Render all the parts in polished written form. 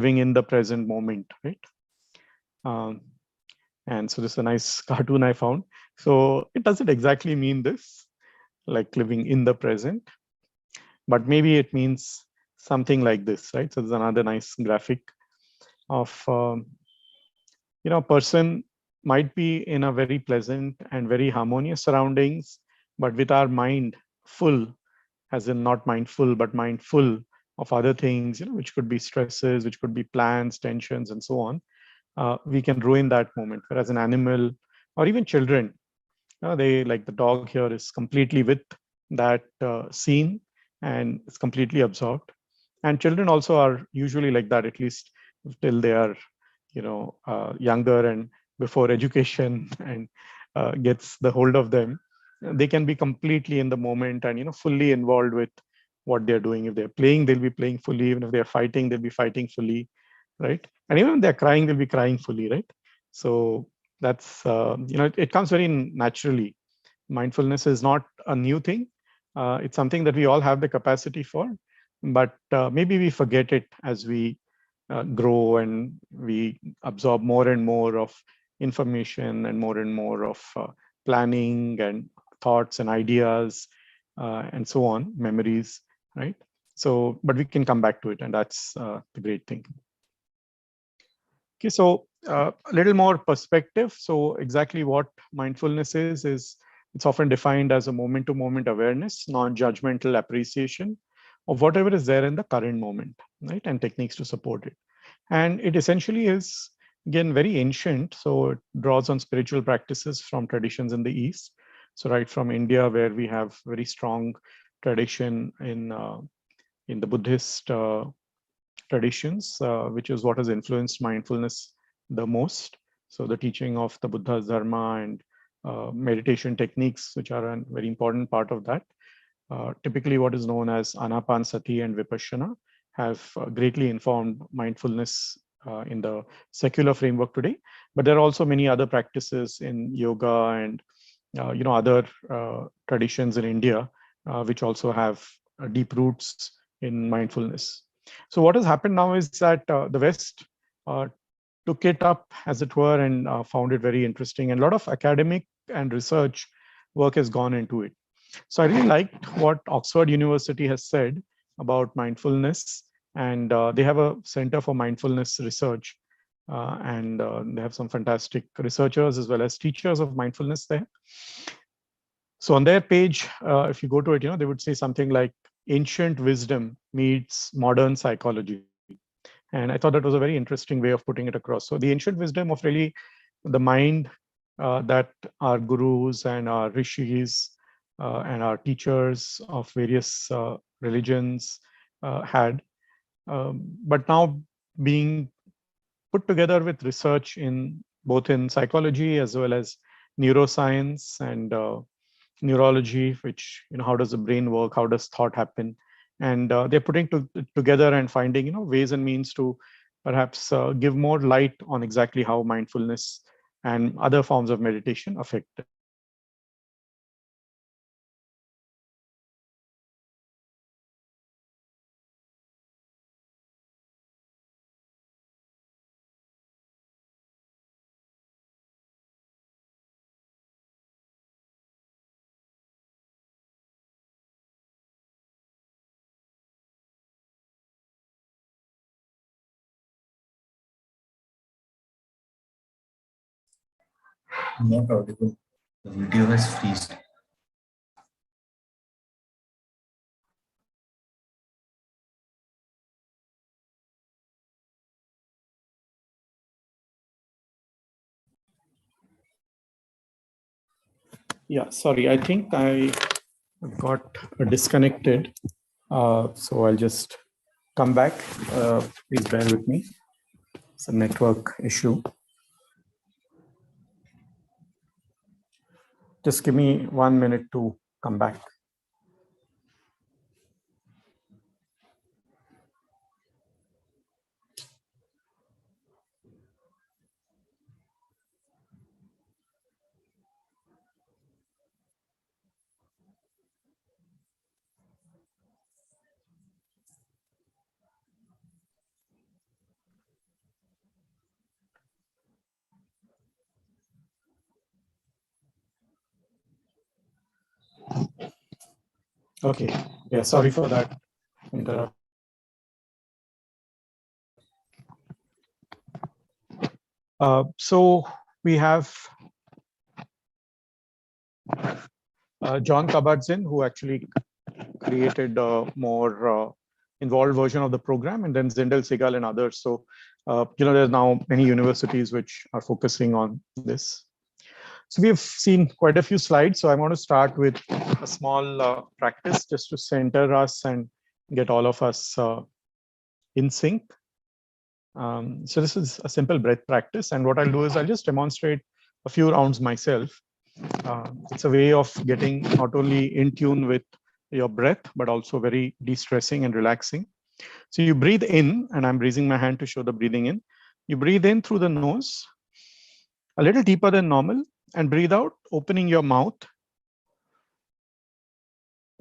living in the present moment, right? Um, and so this is a nice cartoon I found. So it doesn't exactly mean this, like living in the present, but maybe it means something like this, right? So there's another nice graphic of, a person might be in a very pleasant and very harmonious surroundings, but with our mind full, as in not mindful, but mindful of other things, which could be stresses, which could be plans, tensions, and so on. We can ruin that moment. Whereas an animal or even children, they, like the dog here, is completely with that scene and is completely absorbed. And children also are usually like that, at least till they are, younger and before education and gets the hold of them. They can be completely in the moment and fully involved with what they're doing. If they're playing, they'll be playing fully. Even if they're fighting, they'll be fighting fully, right? And even if they're crying, they'll be crying fully, right? So that's it comes very naturally. Mindfulness is not a new thing. It's something that we all have the capacity for, but maybe we forget it as we grow and we absorb more and more of information and more of planning and thoughts and ideas and so on, memories, right? So, but we can come back to it, and that's the great thing. Okay, so a little more perspective. So exactly what mindfulness is it's often defined as a moment-to-moment awareness, non-judgmental appreciation of whatever is there in the current moment, right? And techniques to support it. And it essentially is, again, very ancient. So it draws on spiritual practices from traditions in the East. So right from India, where we have very strong tradition in the Buddhist traditions, which is what has influenced mindfulness the most. So the teaching of the Buddha's Dharma and meditation techniques, which are a very important part of that. Typically what is known as Anapanasati and Vipassana have greatly informed mindfulness in the secular framework today. But there are also many other practices in yoga and other traditions in India, which also have deep roots in mindfulness. So what has happened now is that the West uh, took it up, as it were, and found it very interesting. And a lot of academic and research work has gone into it. So I really liked what Oxford University has said about mindfulness, and they have a Center for Mindfulness Research, and they have some fantastic researchers as well as teachers of mindfulness there. So on their page, if you go to it, they would say something like ancient wisdom meets modern psychology. And I thought that was a very interesting way of putting it across. So the ancient wisdom of really the mind that our gurus and our rishis and our teachers of various religions had, but now being put together with research in both in psychology as well as neuroscience and neurology, which, how does the brain work, how does thought happen, and they're putting together and finding ways and means to perhaps give more light on exactly how mindfulness and other forms of meditation affect it. Not audible. The video has freezed. Yeah, sorry, I think I got disconnected. So I'll just come back. Please bear with me. It's a network issue. Just give me 1 minute to come back. Okay. Yeah, sorry for that interruption. So we have John Kabat-Zinn, who actually created a more involved version of the program, and then Zindel Segal and others. So, there's now many universities which are focusing on this. So we have seen quite a few slides. So I want to start with a small practice just to center us and get all of us in sync. So this is a simple breath practice. And what I'll do is I'll just demonstrate a few rounds myself. It's a way of getting not only in tune with your breath, but also very de-stressing and relaxing. So you breathe in, and I'm raising my hand to show the breathing in. You breathe in through the nose, a little deeper than normal, and breathe out, opening your mouth.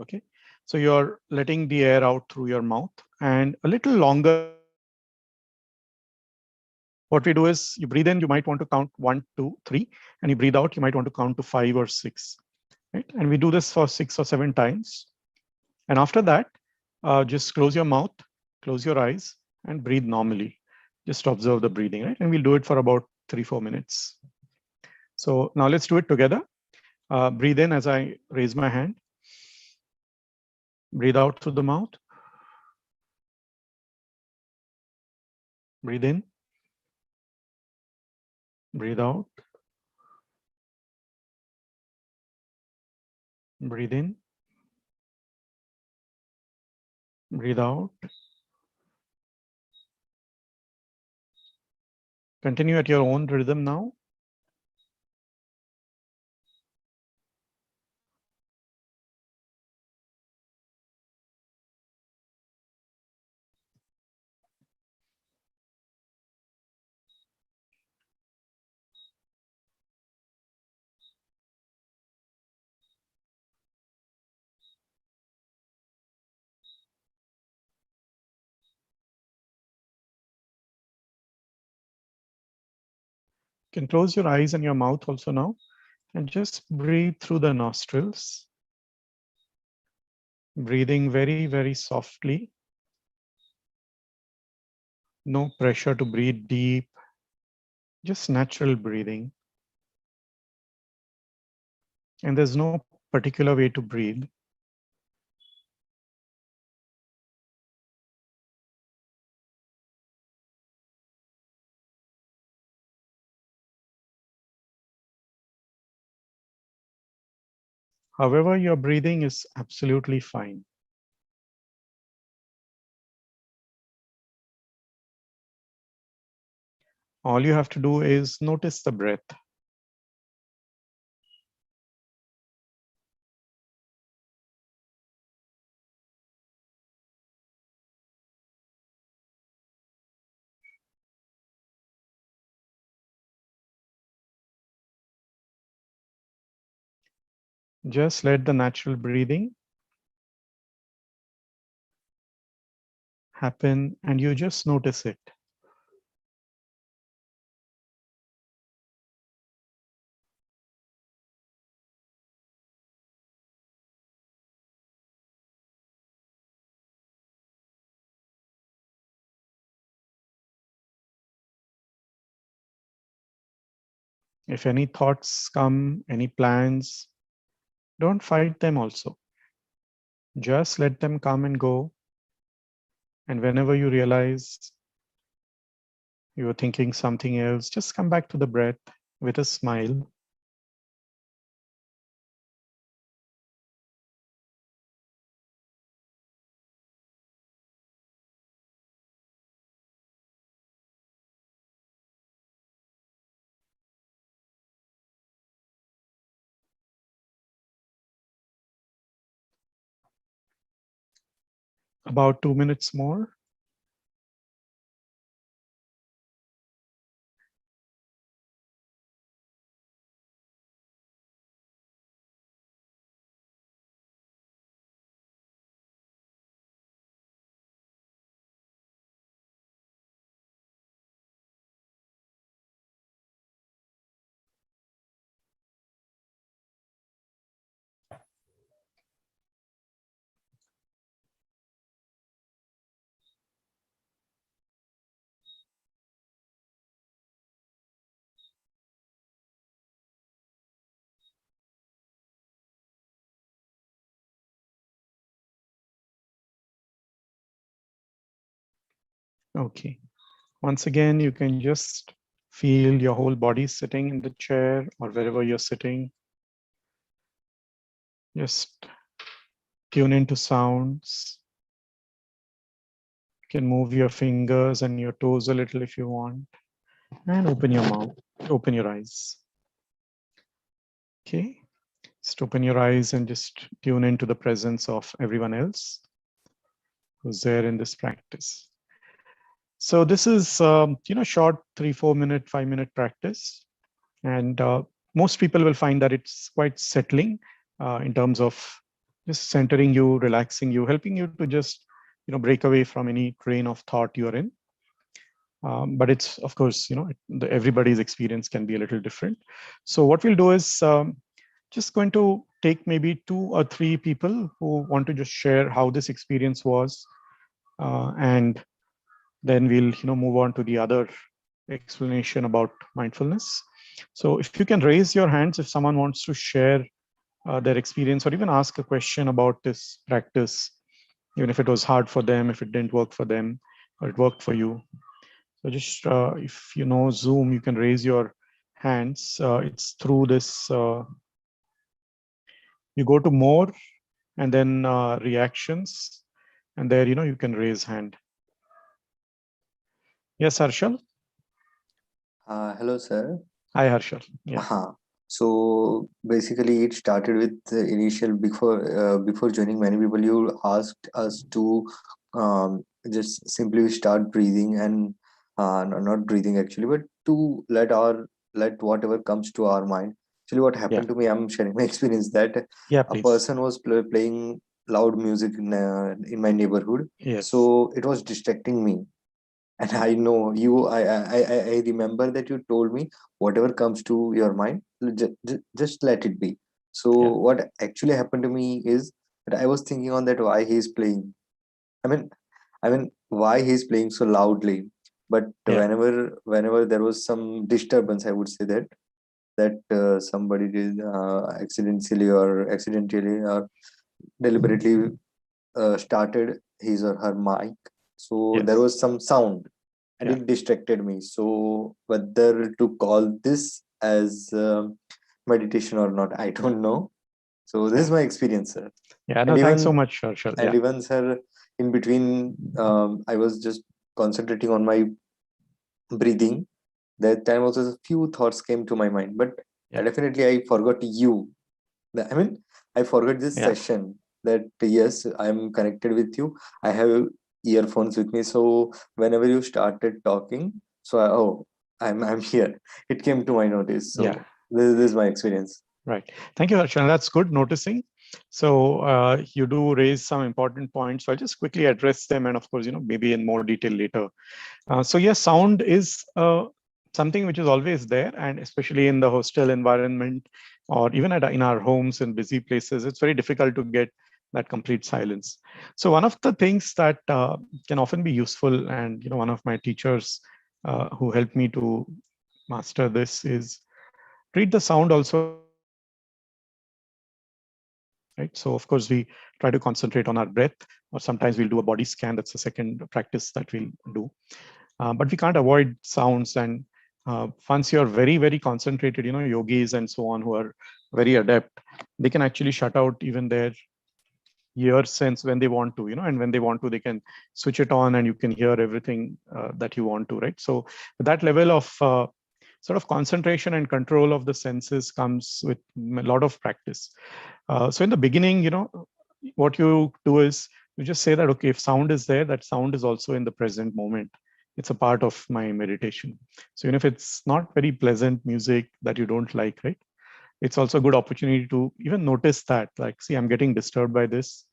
Okay. So you're letting the air out through your mouth and a little longer. What we do is you breathe in, you might want to count 1, 2, 3, and you breathe out, you might want to count to 5 or 6. Right? And we do this for 6 or 7 times. And after that, just close your mouth, close your eyes, and breathe normally. Just observe the breathing, right? And we'll do it for about 3, 4 minutes. So now let's do it together. Breathe in as I raise my hand. Breathe out through the mouth. Breathe in. Breathe out. Breathe in. Breathe out. Continue at your own rhythm now. You can close your eyes and your mouth also now and just breathe through the nostrils. Breathing very, very softly. No pressure to breathe deep, just natural breathing. And there's no particular way to breathe. However, your breathing is absolutely fine. All you have to do is notice the breath. Just let the natural breathing happen and you just notice it. If any thoughts come, any plans, don't fight them also. Just let them come and go. And whenever you realize you were thinking something else, just come back to the breath with a smile. About 2 minutes more. Okay. Once again, you can just feel your whole body sitting in the chair or wherever you're sitting. Just tune into sounds. You can move your fingers and your toes a little if you want, and open your mouth, open your eyes. Okay. Just open your eyes and just tune into the presence of everyone else who's there in this practice. So this is, short 3-4 minute, 5-minute practice. And most people will find that it's quite settling in terms of just centering you, relaxing you, helping you to just, break away from any train of thought you're in. But it's, of course, everybody's experience can be a little different. So what we'll do is just going to take maybe 2 or 3 people who want to just share how this experience was, and then we'll move on to the other explanation about mindfulness. So if you can raise your hands if someone wants to share their experience or even ask a question about this practice, even if it was hard for them, if it didn't work for them, or it worked for you. So just if you know Zoom, you can raise your hands. It's through this, you go to more and then reactions, and there, you can raise hand. Yes, Harshal. Hello, sir. Hi, Harshal. Yeah. So basically, it started with the initial before joining. Many people, you asked us to just simply start breathing and not breathing actually, but to let whatever comes to our mind. Actually, what Yeah. happened to me, I'm sharing my experience that Yeah, a please. person was playing loud music in my neighborhood, Yes. so it was distracting me. And I know you, I remember that you told me whatever comes to your mind, just let it be. So Yeah. what actually happened to me is that I was thinking on that why he's playing. I mean, why he's playing so loudly. But Yeah. whenever there was some disturbance, I would say that somebody did accidentally or deliberately started his or her mic. So there Yes. was some sound and Yeah. it distracted me. So whether to call this as meditation or not, I don't know. So this Yeah. is my experience, sir. Yeah. And No, thanks so even much, Harshal. and Yeah. even sir, in between, I was just concentrating on my breathing. That time also a few thoughts came to my mind, but Yeah. definitely I forgot you. I mean, I forgot this Yeah. session that yes, I'm connected with you. I have earphones with me. So whenever you started talking, oh, I'm here. It came to my notice. Yeah. So this is my experience. Right. Thank you, Harshal. That's good noticing. So you do raise some important points. So I'll just quickly address them, and of course, maybe in more detail later. So yes, sound is something which is always there, and especially in the hostel environment, or even in our homes in busy places, it's very difficult to get that complete silence. So one of the things that can often be useful, and one of my teachers who helped me to master this is treat the sound also as a second practice that we do, right? So of course we try to concentrate on our breath, or sometimes we'll do a body scan. That's the second practice that we'll do. But we can't avoid sounds. And once you're very, very concentrated, yogis and so on who are very adept, they can actually shut out even their ear sense when they want to, and when they want to, they can switch it on and you can hear everything that you want to, right? So that level of sort of concentration and control of the senses comes with a lot of practice. So in the beginning, what you do is you just say that, okay, if sound is there, that sound is also in the present moment. It's a part of my meditation. So even if it's not very pleasant music that you don't like, right? It's also a good opportunity to even notice that, like, see, I'm getting disturbed by this.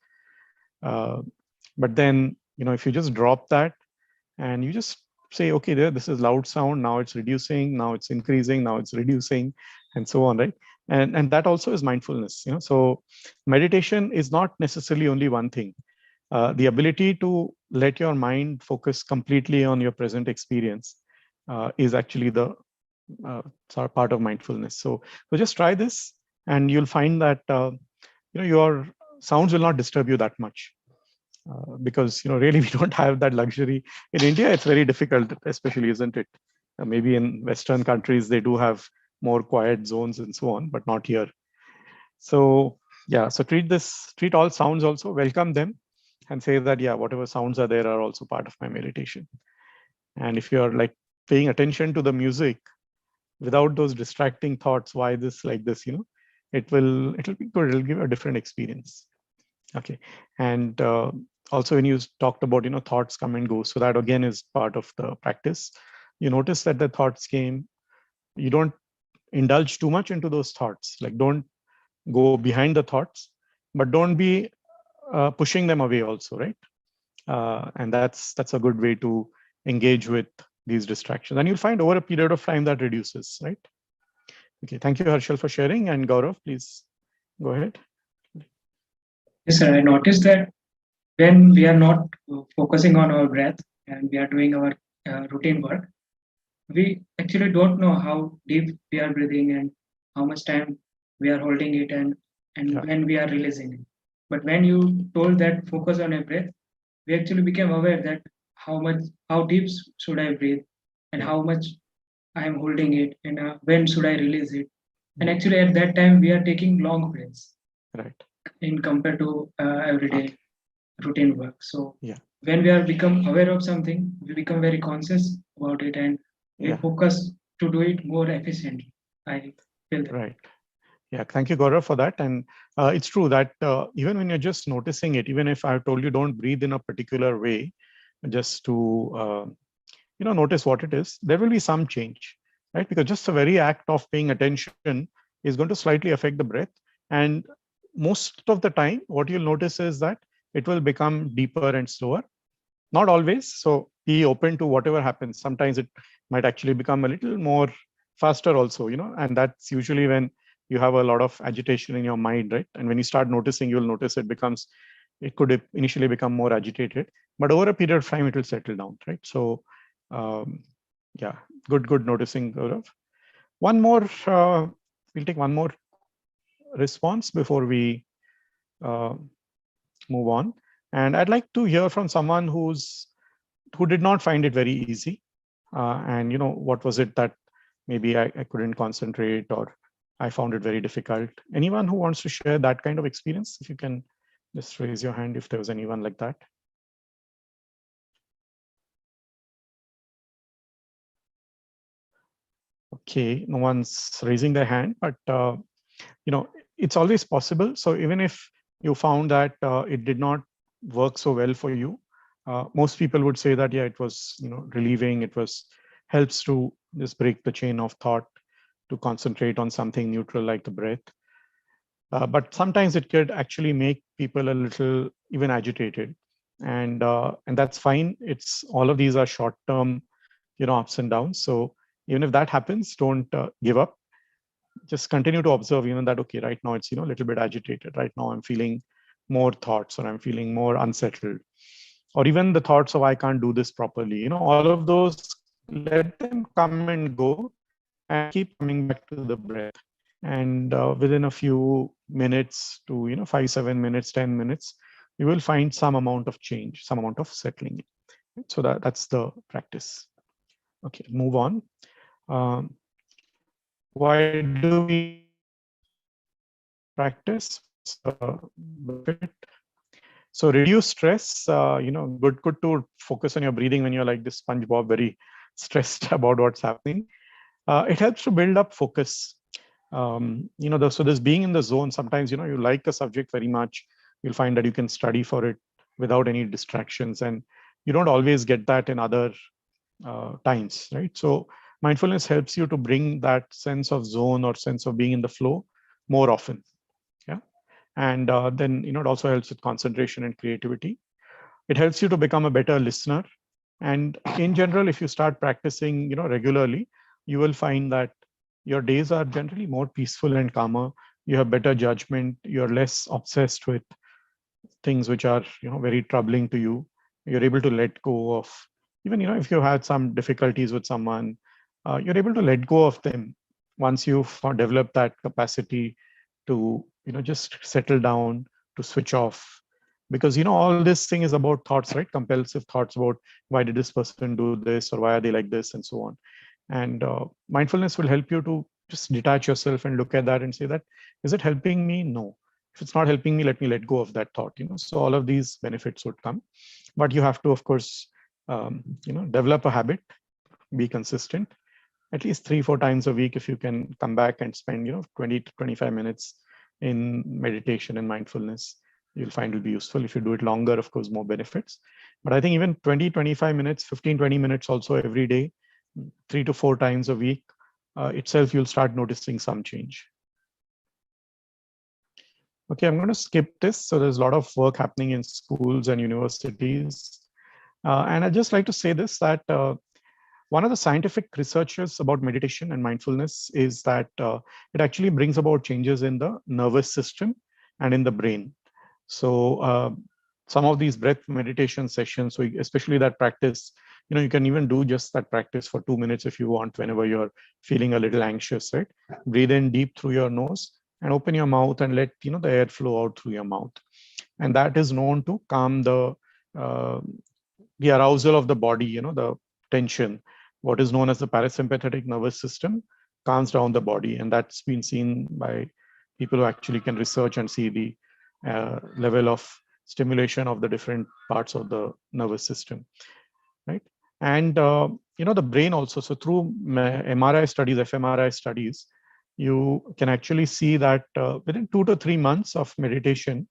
Uh, but then, if you just drop that and you just say, okay, this is loud sound, now it's reducing, now it's increasing, now it's reducing, and so on, right? And that also is mindfulness. So meditation is not necessarily only one thing. The ability to let your mind focus completely on your present experience is actually the sort of part of mindfulness. So just try this, and you'll find that your sounds will not disturb you that much. because really we don't have that luxury in India. It's very difficult, especially, isn't it? Maybe in Western countries they do have more quiet zones and so on, but not here. So yeah, so treat all sounds also, welcome them, and say that yeah, whatever sounds are there are also part of my meditation. And if you're like paying attention to the music without those distracting thoughts, why this, like this, it'll be good. It'll give a different experience. Okay. And also when you talked about, thoughts come and go. So that again is part of the practice. You notice that the thoughts came, you don't indulge too much into those thoughts. Like don't go behind the thoughts, but don't be pushing them away also, right? And that's a good way to engage with these distractions. And you'll find over a period of time that reduces, right? Okay. Thank you, Harshal, for sharing. And Gaurav, please go ahead. Yes, sir. I noticed that when we are not focusing on our breath and we are doing our routine work, we actually don't know how deep we are breathing and how much time we are holding it and Yeah. when we are releasing it. But when you told that focus on a breath, we actually became aware that how deep should I breathe and Yeah. how much I am holding it and when should I release it. And Mhm. actually at that time we are taking long breaths Right. in compared to everyday Okay. routine work. So Yeah. when we are become aware of something, we become very conscious about it and we Yeah. focus to do it more efficiently. I feel that. Right. Yeah. Thank you, Gaurav, for that. And it's true that even when you're just noticing it, even if I've told you don't breathe in a particular way, just to notice what it is, there will be some change, right? Because just the very act of paying attention is going to slightly affect the breath. And most of the time, what you'll notice is that it will become deeper and slower. Not always. So be open to whatever happens. Sometimes it might actually become a little more faster also, and that's usually when you have a lot of agitation in your mind, right? And when you start noticing, you'll notice it could initially become more agitated, but over a period of time, it will settle down, right? So, um, yeah, good noticing, Gaurav. One more, we'll take one more response before we uh, move on. And I'd like to hear from someone who did not find it very easy. And what was it that maybe I couldn't concentrate, or I found it very difficult? Anyone who wants to share that kind of experience, if you can just raise your hand if there was anyone like that. Okay, no one's raising their hand, but it's always possible. So even if you found that it did not work so well for you, most people would say that yeah, it was relieving. It was helps to just break the chain of thought, to concentrate on something neutral like the breath. But sometimes it could actually make people a little even agitated, and that's fine. It's all of these are short term, ups and downs. So even if that happens, don't give up. Just continue to observe, that okay, right now it's a little bit agitated. Right now I'm feeling more thoughts, or I'm feeling more unsettled, or even the thoughts of I can't do this properly. All of those, let them come and go, and keep coming back to the breath. And within a few minutes to 5 7 minutes, 10 minutes, you will find some amount of change, some amount of settling. So that's the practice. Okay, move on. um, why do we practice? What's the benefit? So reduce stress. Good to focus on your breathing when you're like this SpongeBob, very stressed about what's happening. It helps to build up focus. So this being in the zone, sometimes you like a subject very much, you'll find that you can study for it without any distractions, and you don't always get that in other times, right? So mindfulness helps you to bring that sense of zone or sense of being in the flow more often. Yeah. And then it also helps with concentration and creativity. It helps you to become a better listener. And in general, if you start practicing regularly, you will find that your days are generally more peaceful and calmer. You have better judgment. You're less obsessed with things which are very troubling to you. You're able to let go of, even if you had some difficulties with someone, you're able to let go of them once you've developed that capacity to just settle down, to switch off. because all this thing is about thoughts, right? Compulsive thoughts about why did this person do this, or why are they like this, and so on. And mindfulness will help you to just detach yourself and look at that and say that, is it helping me? No. If it's not helping me, let me let go of that thought. So all of these benefits would come, but you have to, of course, develop a habit, be consistent, at least 3-4 times a week. If you can come back and spend 20 to 25 minutes in meditation and mindfulness, you'll find it'll be useful. If you do it longer, of course, more benefits. But I think even 20-25 minutes, 15-20 minutes also every day, 3 to 4 times a week, itself, you'll start noticing some change. Okay, I'm going to skip this. So there's a lot of work happening in schools and universities. And I'd just like to say this, that one of the scientific researches about meditation and mindfulness is that it actually brings about changes in the nervous system and in the brain. So some of these breath meditation sessions, so especially that practice, you can even do just that practice for 2 minutes if you want, whenever you're feeling a little anxious, right? Breathe in deep through your nose and open your mouth and let the air flow out through your mouth. And that is known to calm uh, the arousal of the body, the tension. What is known as the parasympathetic nervous system calms down the body, and that's been seen by people who actually can research and see the level of stimulation of the different parts of the nervous system, right? And the brain also. So through MRI studies, fMRI studies, you can actually see that within 2 to 3 months of meditation,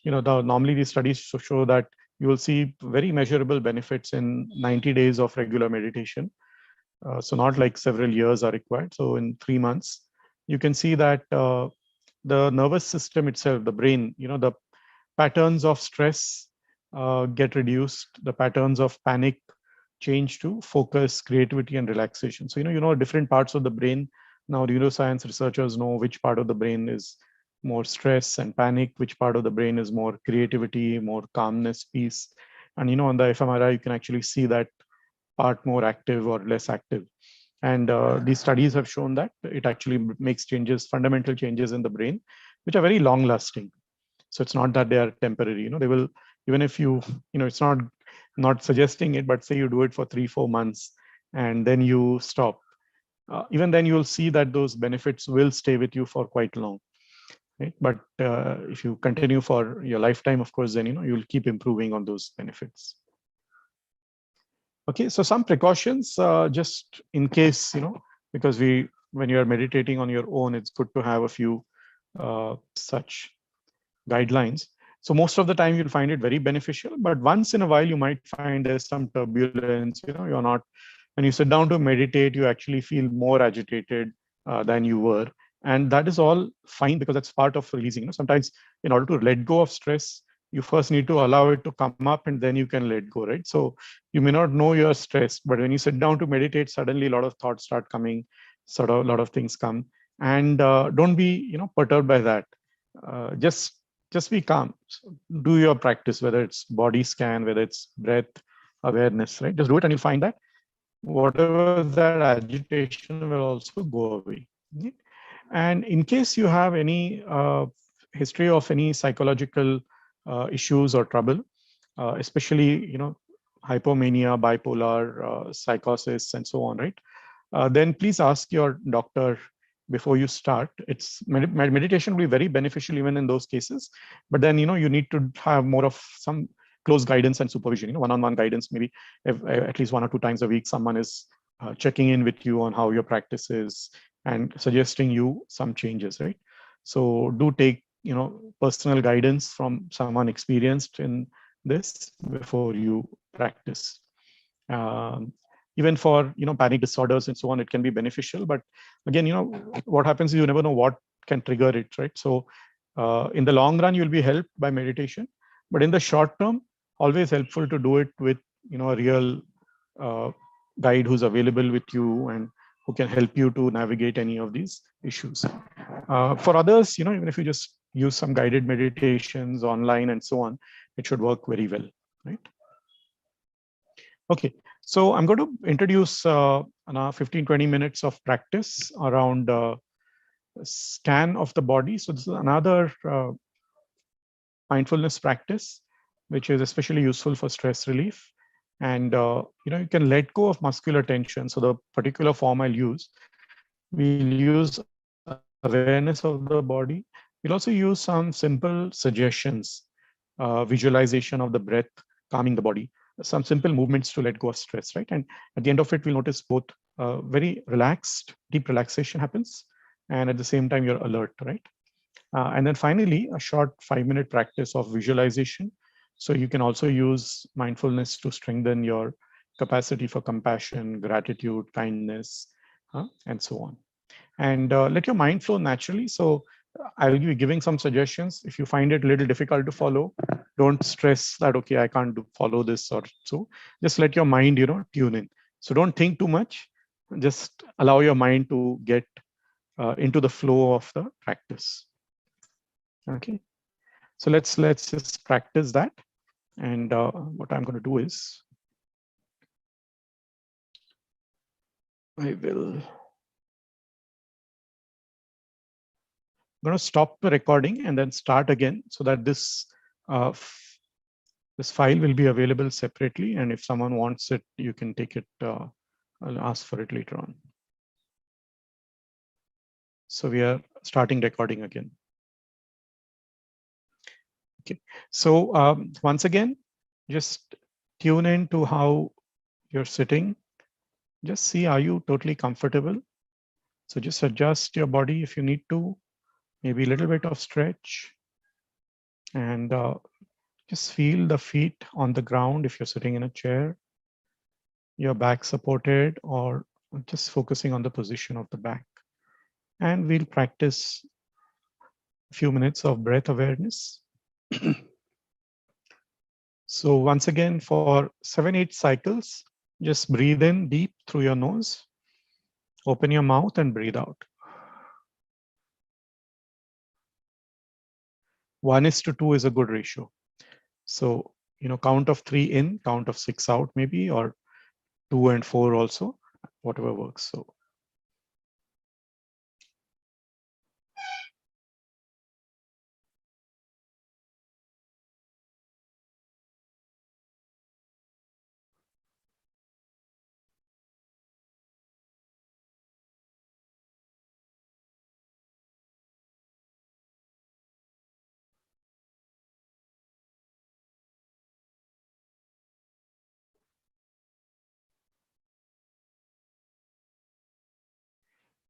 normally these studies show that you will see very measurable benefits in 90 days of regular meditation. So not like several years are required. So in 3 months, you can see that the nervous system itself, the brain, the patterns of stress get reduced, the patterns of panic change to focus, creativity, and relaxation. So, different parts of the brain. Now, neuroscience researchers know which part of the brain is more stress and panic, which part of the brain is more creativity, more calmness, peace. And, on the fMRI, you can actually see that part more active or less active. And these studies have shown that it actually makes changes, fundamental changes in the brain, which are very long lasting. So it's not that they are temporary. They will, even if it's not suggesting it, but say you do it for 3-4 months and then you stop. Even then you'll see that those benefits will stay with you for quite long. Right? But if you continue for your lifetime, of course, then you'll keep improving on those benefits. Okay, so some precautions, just in case, because when you are meditating on your own, it's good to have a few such guidelines. So most of the time you'll find it very beneficial, but once in a while you might find there's some turbulence. You're not, when you sit down to meditate, you actually feel more agitated than you were, and that is all fine because that's part of releasing. Sometimes in order to let go of stress, you first need to allow it to come up and then you can let go, right? So you may not know you're stressed, but when you sit down to meditate, suddenly a lot of thoughts start coming, sort of a lot of things come, and don't be perturbed by that. Just be calm. Do your practice, whether it's body scan, whether it's breath awareness, right? Just do it and you'll find that whatever that agitation will also go away. Right? And in case you have any history of any psychological issues or trouble, especially hypomania, bipolar, psychosis, and so on, right? Then please ask your doctor before you start. It's meditation will be very beneficial even in those cases, but then you need to have more of some close guidance and supervision. One-on-one guidance, maybe at least 1 or 2 times a week. Someone is checking in with you on how your practice is and suggesting you some changes, right? So do take personal guidance from someone experienced in this before you practice. Even for panic disorders and so on, it can be beneficial, but again, what happens is you never know what can trigger it, right? So in the long run, you'll be helped by meditation, but in the short term, always helpful to do it with a real guide who's available with you and who can help you to navigate any of these issues. For others, even if you just use some guided meditations online and so on, it should work very well, right? Okay, so I'm going to introduce 15-20 minutes of practice around scan of the body. So this is another mindfulness practice which is especially useful for stress relief. And you can let go of muscular tension. So the particular form I'll use, we'll use awareness of the body. We'll also use some simple suggestions, visualization of the breath, calming the body, some simple movements to let go of stress, right? And at the end of it, we'll notice both very relaxed, deep relaxation happens, and at the same time, you're alert, right? And then finally, a short 5-minute practice of visualization. So you can also use mindfulness to strengthen your capacity for compassion, gratitude, kindness, and so on. And let your mind flow naturally. So I'll be giving some suggestions. If you find it a little difficult to follow, don't stress that, okay, I can't follow this or so. Just let your mind, tune in. So don't think too much. Just allow your mind to get into the flow of the practice. Okay. So let's just practice that. And what I'm going to do is I will I'm going to stop the recording and then start again so that this file will be available separately. And if someone wants it, you can take it. I'll ask for it later on. So we are starting recording again. Okay. So once again, just tune in to how you're sitting. Just see, are you totally comfortable? So just adjust your body if you need to, maybe a little bit of stretch, and just feel the feet on the ground if you're sitting in a chair, your back supported, or just focusing on the position of the back. And we'll practice a few minutes of breath awareness. So once again, for 7-8 cycles, just breathe in deep through your nose, open your mouth and breathe out. 1:2 is a good ratio. So, count of 3 in, count of 6 out maybe, or 2 and 4 also, whatever works. So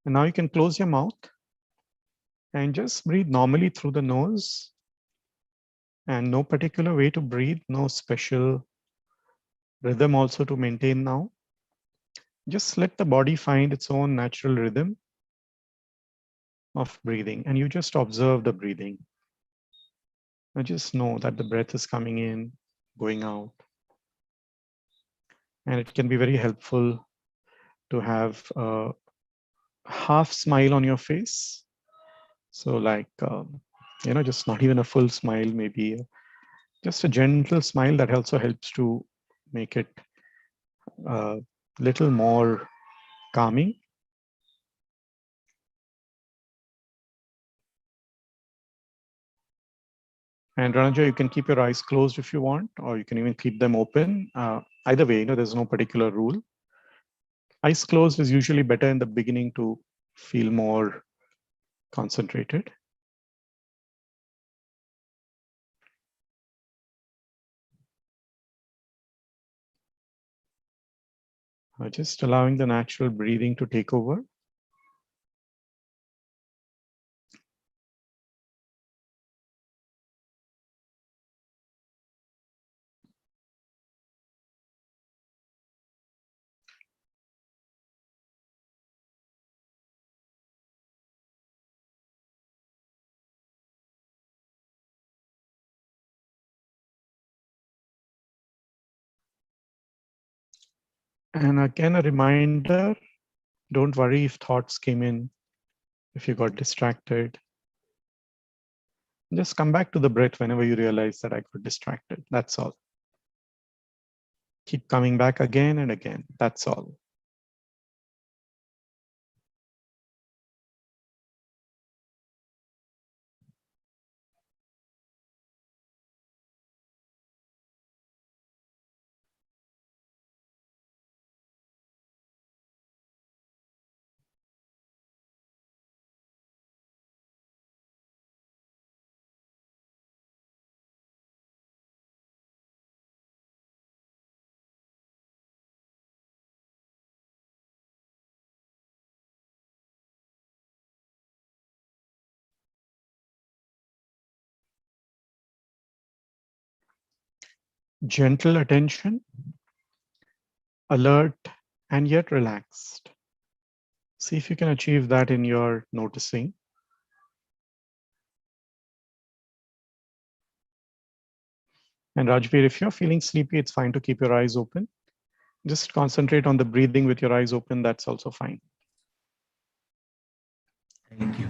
and now you can close your mouth and just breathe normally through the nose, and no particular way to breathe, no special rhythm also to maintain now. Just let the body find its own natural rhythm of breathing, and you just observe the breathing. And just know that the breath is coming in, going out. And it can be very helpful to have a half smile on your face. So like, just not even a full smile, maybe just a gentle smile that also helps to make it a little more calming. And Ranajay, you can keep your eyes closed if you want, or you can even keep them open. Either way, there's no particular rule. Eyes closed is usually better in the beginning to feel more concentrated. Just allowing the natural breathing to take over. And again, a reminder, don't worry if thoughts came in, if you got distracted. Just come back to the breath whenever you realize that I got distracted. That's all. Keep coming back again and again. That's all. gentle attention, alert, and yet relaxed. See if you can achieve that in your noticing. And Rajveer, if you're feeling sleepy, it's fine to keep your eyes open. Just concentrate on the breathing with your eyes open. That's also fine. Thank you.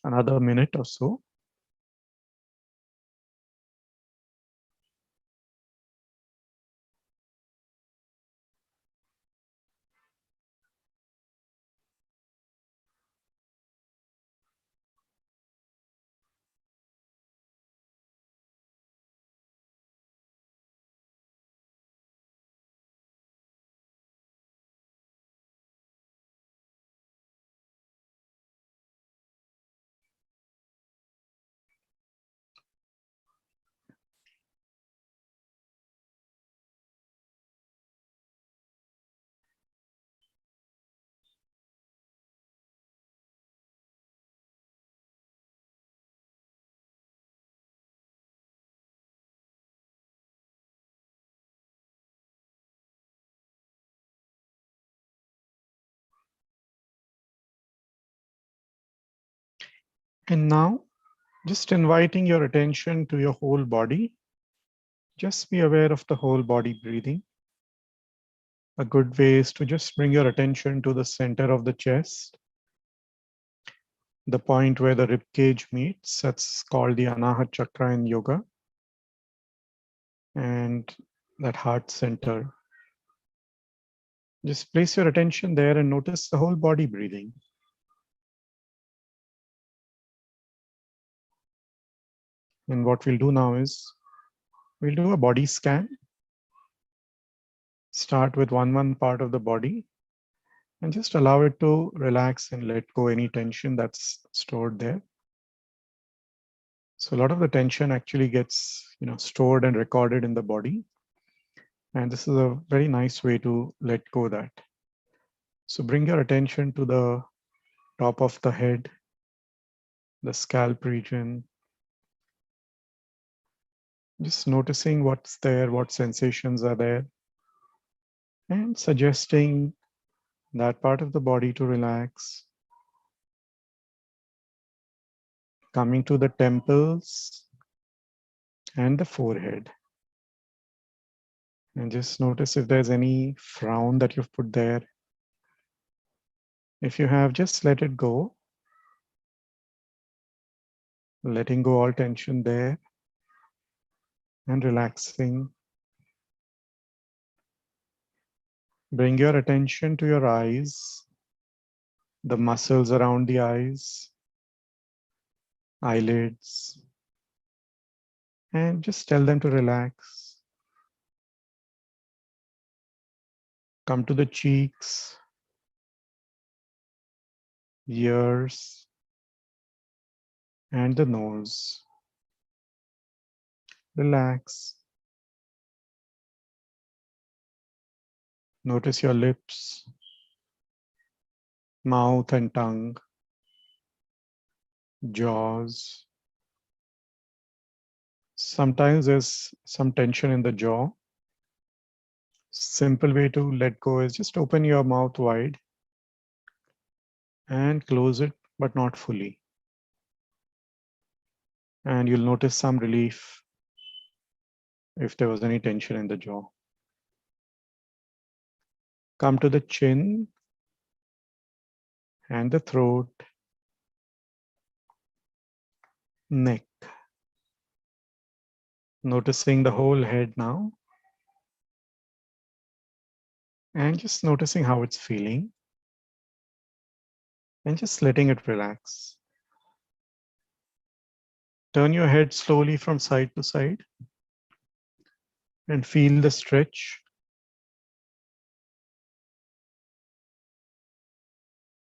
Another minute or so. And now, just inviting your attention to your whole body. Just be aware of the whole body breathing. A good way is to just bring your attention to the center of the chest, the point where the rib cage meets. That's called the Anahat Chakra in yoga. And that heart center. Just place your attention there and notice the whole body breathing. And what we'll do now is we'll do a body scan. Start with one part of the body and just allow it to relax and let go any tension that's stored there. So a lot of the tension actually gets, stored and recorded in the body. And this is a very nice way to let go that. So bring your attention to the top of the head, the scalp region. Just noticing what's there, what sensations are there, and suggesting that part of the body to relax. Coming to the temples and the forehead. And just notice if there's any frown that you've put there. If you have, just let it go. Letting go all tension there and relaxing. Bring your attention to your eyes, the muscles around the eyes, eyelids, and just tell them to relax. Come to the cheeks, ears, and the nose. Relax. Notice your lips, mouth and tongue, jaws. Sometimes there's some tension in the jaw. Simple way to let go is just open your mouth wide and close it, but not fully. And you'll notice some relief if there was any tension in the jaw. Come to the chin and the throat, neck. Noticing the whole head now. And just noticing how it's feeling. And just letting it relax. Turn your head slowly from side to side. And feel the stretch.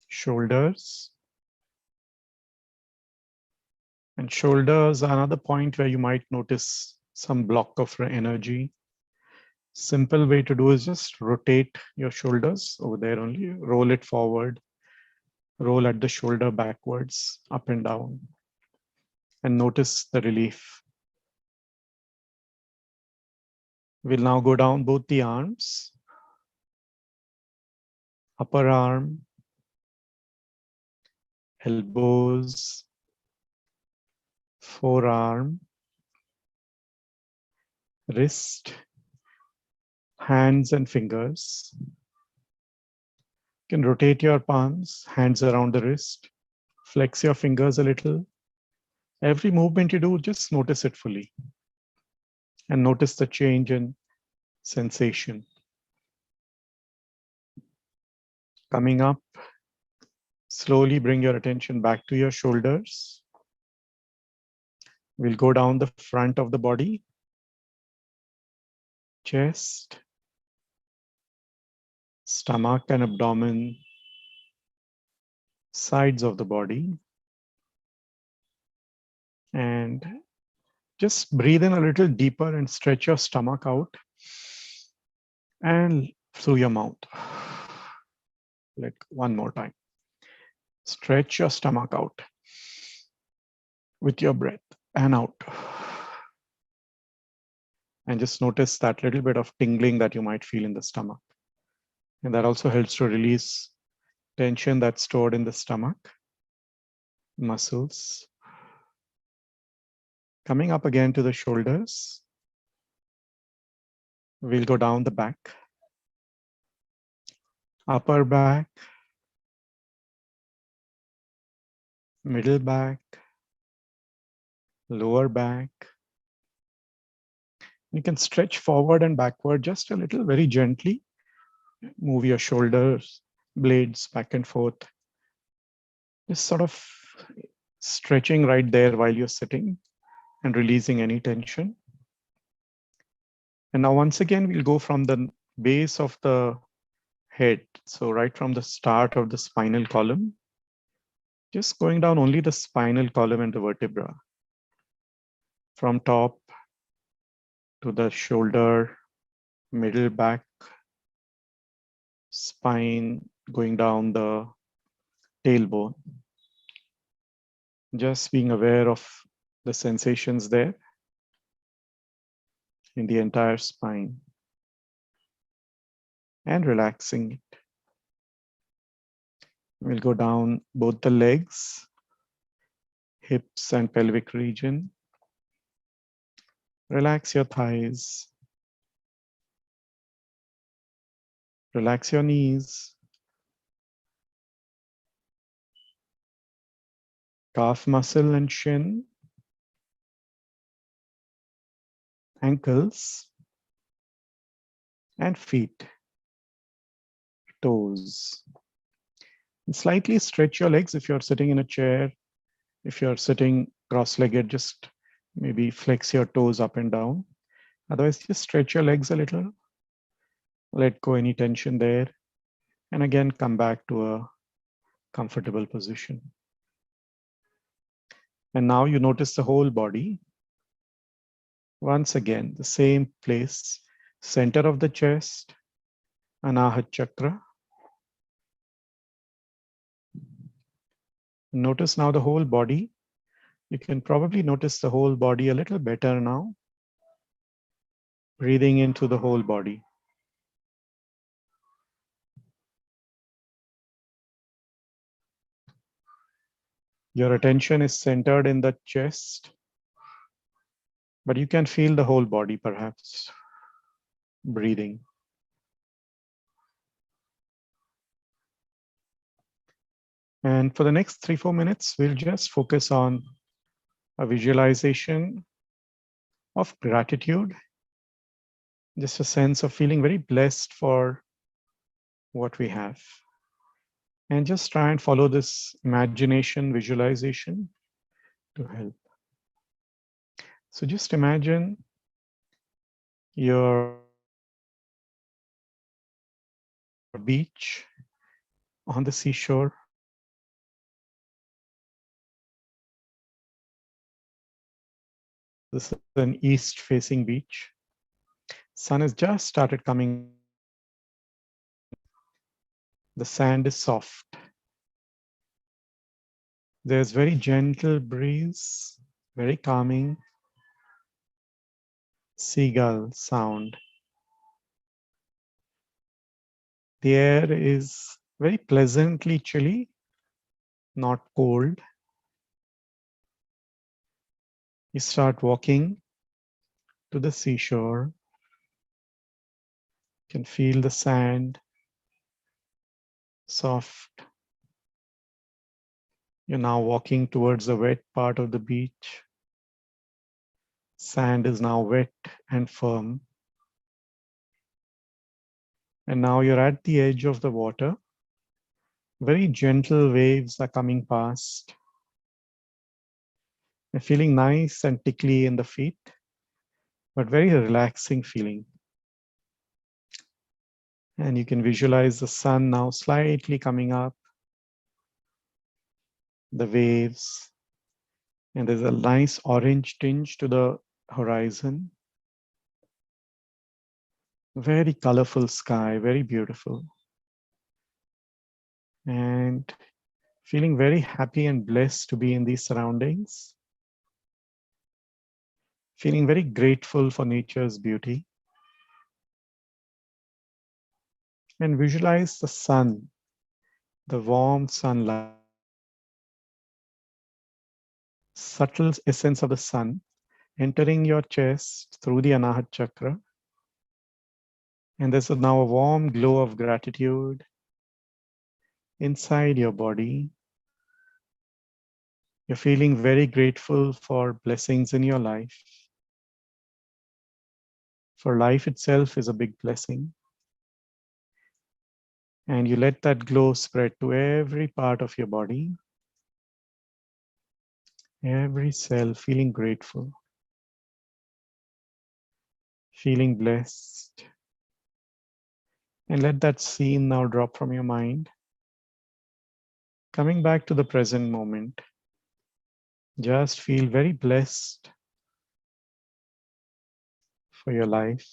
Shoulders. And shoulders are another point where you might notice some block of energy. Simple way to do is just rotate your shoulders over there only, roll it forward, roll at the shoulder backwards, up and down, and notice the relief. We'll now go down both the arms, upper arm, elbows, forearm, wrist, hands and fingers. You can rotate your palms, hands around the wrist, flex your fingers a little. Every movement you do, just notice it fully and notice the change in sensation. Coming up, slowly bring your attention back to your shoulders. We'll go down the front of the body, chest, stomach and abdomen, sides of the body. And just breathe in a little deeper and stretch your stomach out and through your mouth. Like one more time. Stretch your stomach out with your breath and out. And just notice that little bit of tingling that you might feel in the stomach. And that also helps to release tension that's stored in the stomach, muscles. Coming up again to the shoulders. We'll go down the back, upper back, middle back, lower back. You can stretch forward and backward just a little, very gently. Move your shoulders, blades back and forth. Just sort of stretching right there while you're sitting and releasing any tension. And now once again, we'll go from the base of the head. So right from the start of the spinal column, just going down only the spinal column and the vertebra. From top to the shoulder, middle back, spine, going down the tailbone. Just being aware of the sensations there in the entire spine and relaxing it. We'll go down both the legs, hips and pelvic region. Relax your thighs. Relax your knees. Calf muscle and shin. Ankles and feet. Toes. And slightly stretch your legs if you're sitting in a chair. If you're sitting cross-legged, just maybe flex your toes up and down. Otherwise, just stretch your legs a little. Let go any tension there. And again, come back to a comfortable position. And now you notice the whole body. Once again, the same place, center of the chest, Anahat Chakra. Notice now the whole body. You can probably notice the whole body a little better now. Breathing into the whole body. Your attention is centered in the chest, but you can feel the whole body perhaps. Breathing. And for the next 3-4 minutes, we'll just focus on a visualization of gratitude. Just a sense of feeling very blessed for what we have. And just try and follow this imagination visualization to help. So just imagine your beach on the seashore. This is an east-facing beach. Sun has just started coming up. The sand is soft. There's very gentle breeze, very calming. Seagull sound. The air is very pleasantly chilly, not cold. You start walking to the seashore. You can feel the sand, soft. You're now walking towards the wet part of the beach. Sand is now wet and firm. And now you're at the edge of the water. Very gentle waves are coming past. You're feeling nice and tickly in the feet, but very relaxing feeling. And you can visualize the sun now slightly coming up, the waves, and there's a nice orange tinge to the horizon. Very colorful sky, very beautiful. And feeling very happy and blessed to be in these surroundings. Feeling very grateful for nature's beauty. And visualize the sun, the warm sunlight, subtle essence of the sun entering your chest through the Anahat chakra. And there's now a warm glow of gratitude inside your body. You're feeling very grateful for blessings in your life. For life itself is a big blessing. And you let that glow spread to every part of your body, every cell, feeling grateful, feeling blessed. And let that scene now drop from your mind. Coming back to the present moment, just feel very blessed for your life,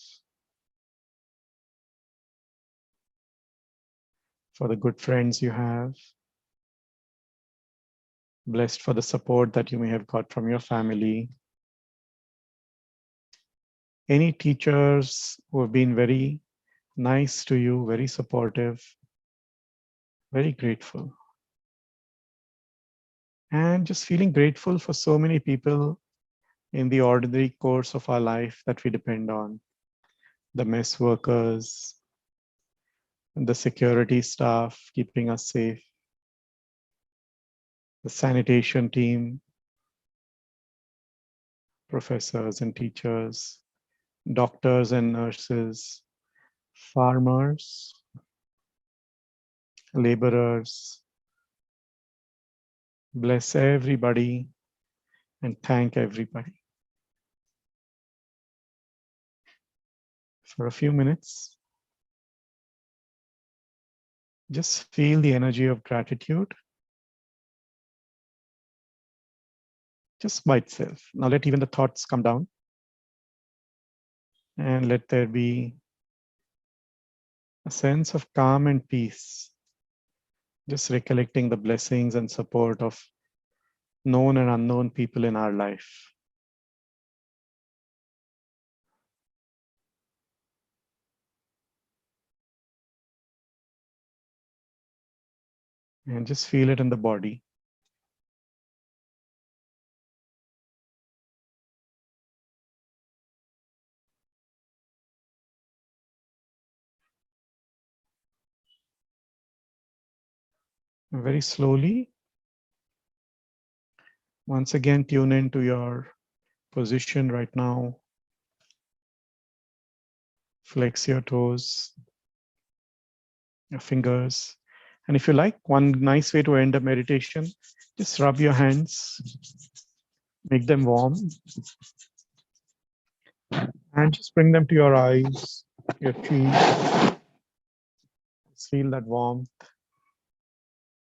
for the good friends you have, blessed for the support that you may have got from your family, any teachers who have been very nice to you, very supportive, very grateful. And just feeling grateful for so many people in the ordinary course of our life that we depend on. The mess workers, the security staff keeping us safe, the sanitation team, professors and teachers, doctors and nurses, farmers, laborers. Bless everybody and thank everybody. For a few minutes, just feel the energy of gratitude just by itself. Now let even the thoughts come down and let there be a sense of calm and peace. Just recollecting the blessings and support of known and unknown people in our life. And just feel it in the body. And very slowly, once again, tune into your position right now. Flex your toes, your fingers. And if you like, one nice way to end a meditation, just rub your hands, make them warm, and just bring them to your eyes, your cheeks. Just feel that warmth,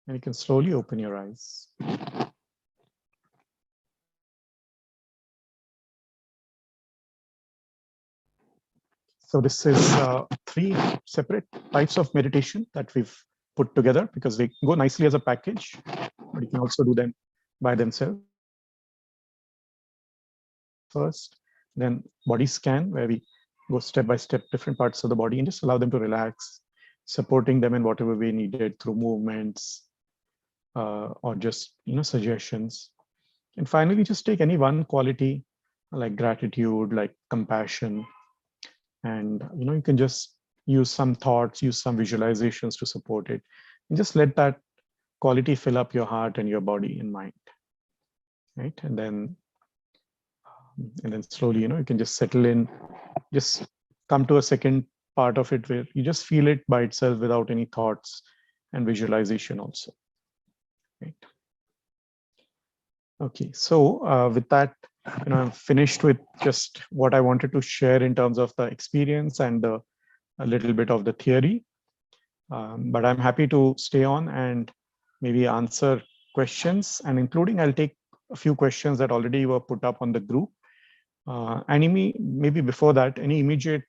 and you can slowly open your eyes. So this is 3 separate types of meditation that we've put together because they go nicely as a package, but you can also do them by themselves. First, then body scan, where we go step by step, different parts of the body, and just allow them to relax, supporting them in whatever way needed through movements or just suggestions. And finally, just take any one quality like gratitude, like compassion, and you can just use some thoughts, use some visualizations to support it, and just let that quality fill up your heart and your body and mind, right? And then slowly, you can just settle in, just come to a second part of it where you just feel it by itself without any thoughts and visualization also, right? Okay, so with that, I'm finished with just what I wanted to share in terms of the experience and a little bit of the theory. But I'm happy to stay on and maybe answer questions, and including I'll take a few questions that already were put up on the group. And maybe before that, any immediate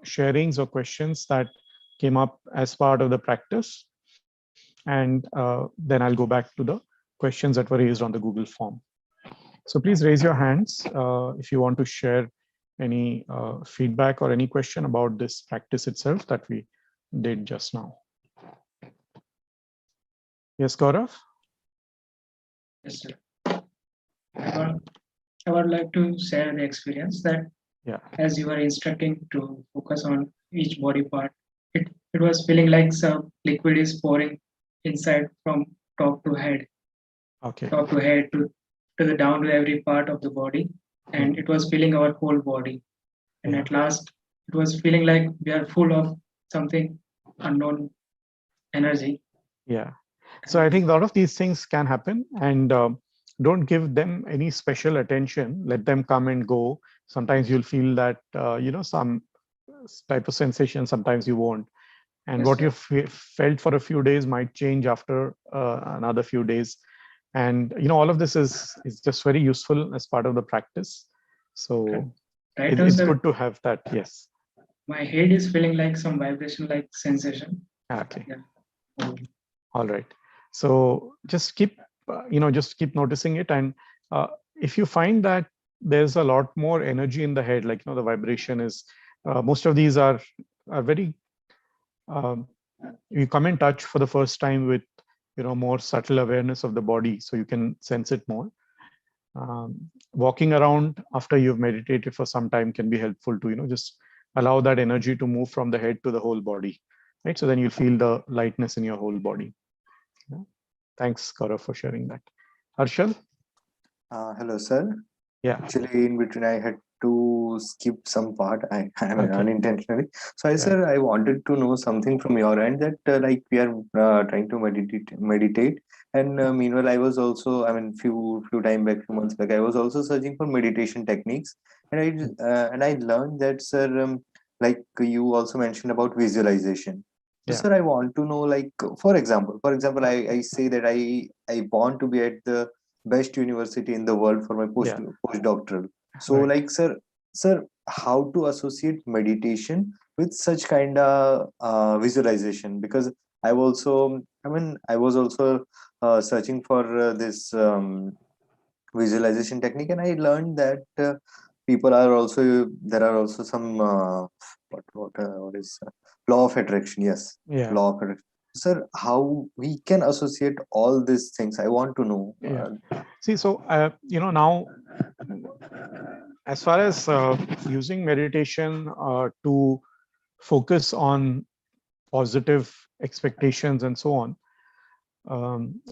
sharings or questions that came up as part of the practice. And then I'll go back to the questions that were raised on the Google form. So please raise your hands if you want to share any feedback or any question about this practice itself that we did just now. Yes, Gaurav? Yes, sir. I would like to share the experience that as you were instructing to focus on each body part, it was feeling like some liquid is pouring inside from top to head. Okay. Top to head to the down to every part of the body, and it was filling our whole body. And at last, it was feeling like we are full of something unknown energy. Yeah. So I think a lot of these things can happen, and don't give them any special attention. Let them come and go. Sometimes you'll feel that, some type of sensation, sometimes you won't. And what you felt for a few days might change after another few days. And, all of this is just very useful as part of the practice. So it's good to have that. Yes. My head is feeling like some vibration, like sensation. Okay. Yeah. All right. So just keep, just keep noticing it. And if you find that there's a lot more energy in the head, like, the vibration is, most of these are very, you come in touch for the first time with, more subtle awareness of the body, so you can sense it more. Walking around after you've meditated for some time can be helpful to, just allow that energy to move from the head to the whole body, right? So then you feel the lightness in your whole body. Yeah. Thanks, Gaurav, for sharing that. Harshal? Hello, sir. Yeah. Actually, in between, I had to skip some part. I mean, unintentionally. So, sir, I wanted to know something from your end that, like, we are trying to meditate. And meanwhile, I was also, I mean, few time back, few months back, I was also searching for meditation techniques, and I learned that, sir, like you also mentioned about visualization. So, sir, I want to know, like, for example, I say that I want to be at the best university in the world for my postdoctoral. So, like, sir, how to associate meditation with such kind of visualization? Because I was also searching for this visualization technique, and I learned that there are also some what is law of attraction. Yes, law of attraction. Sir, how we can associate all these things? I want to know. See, so now, as far as using meditation to focus on positive expectations and so on,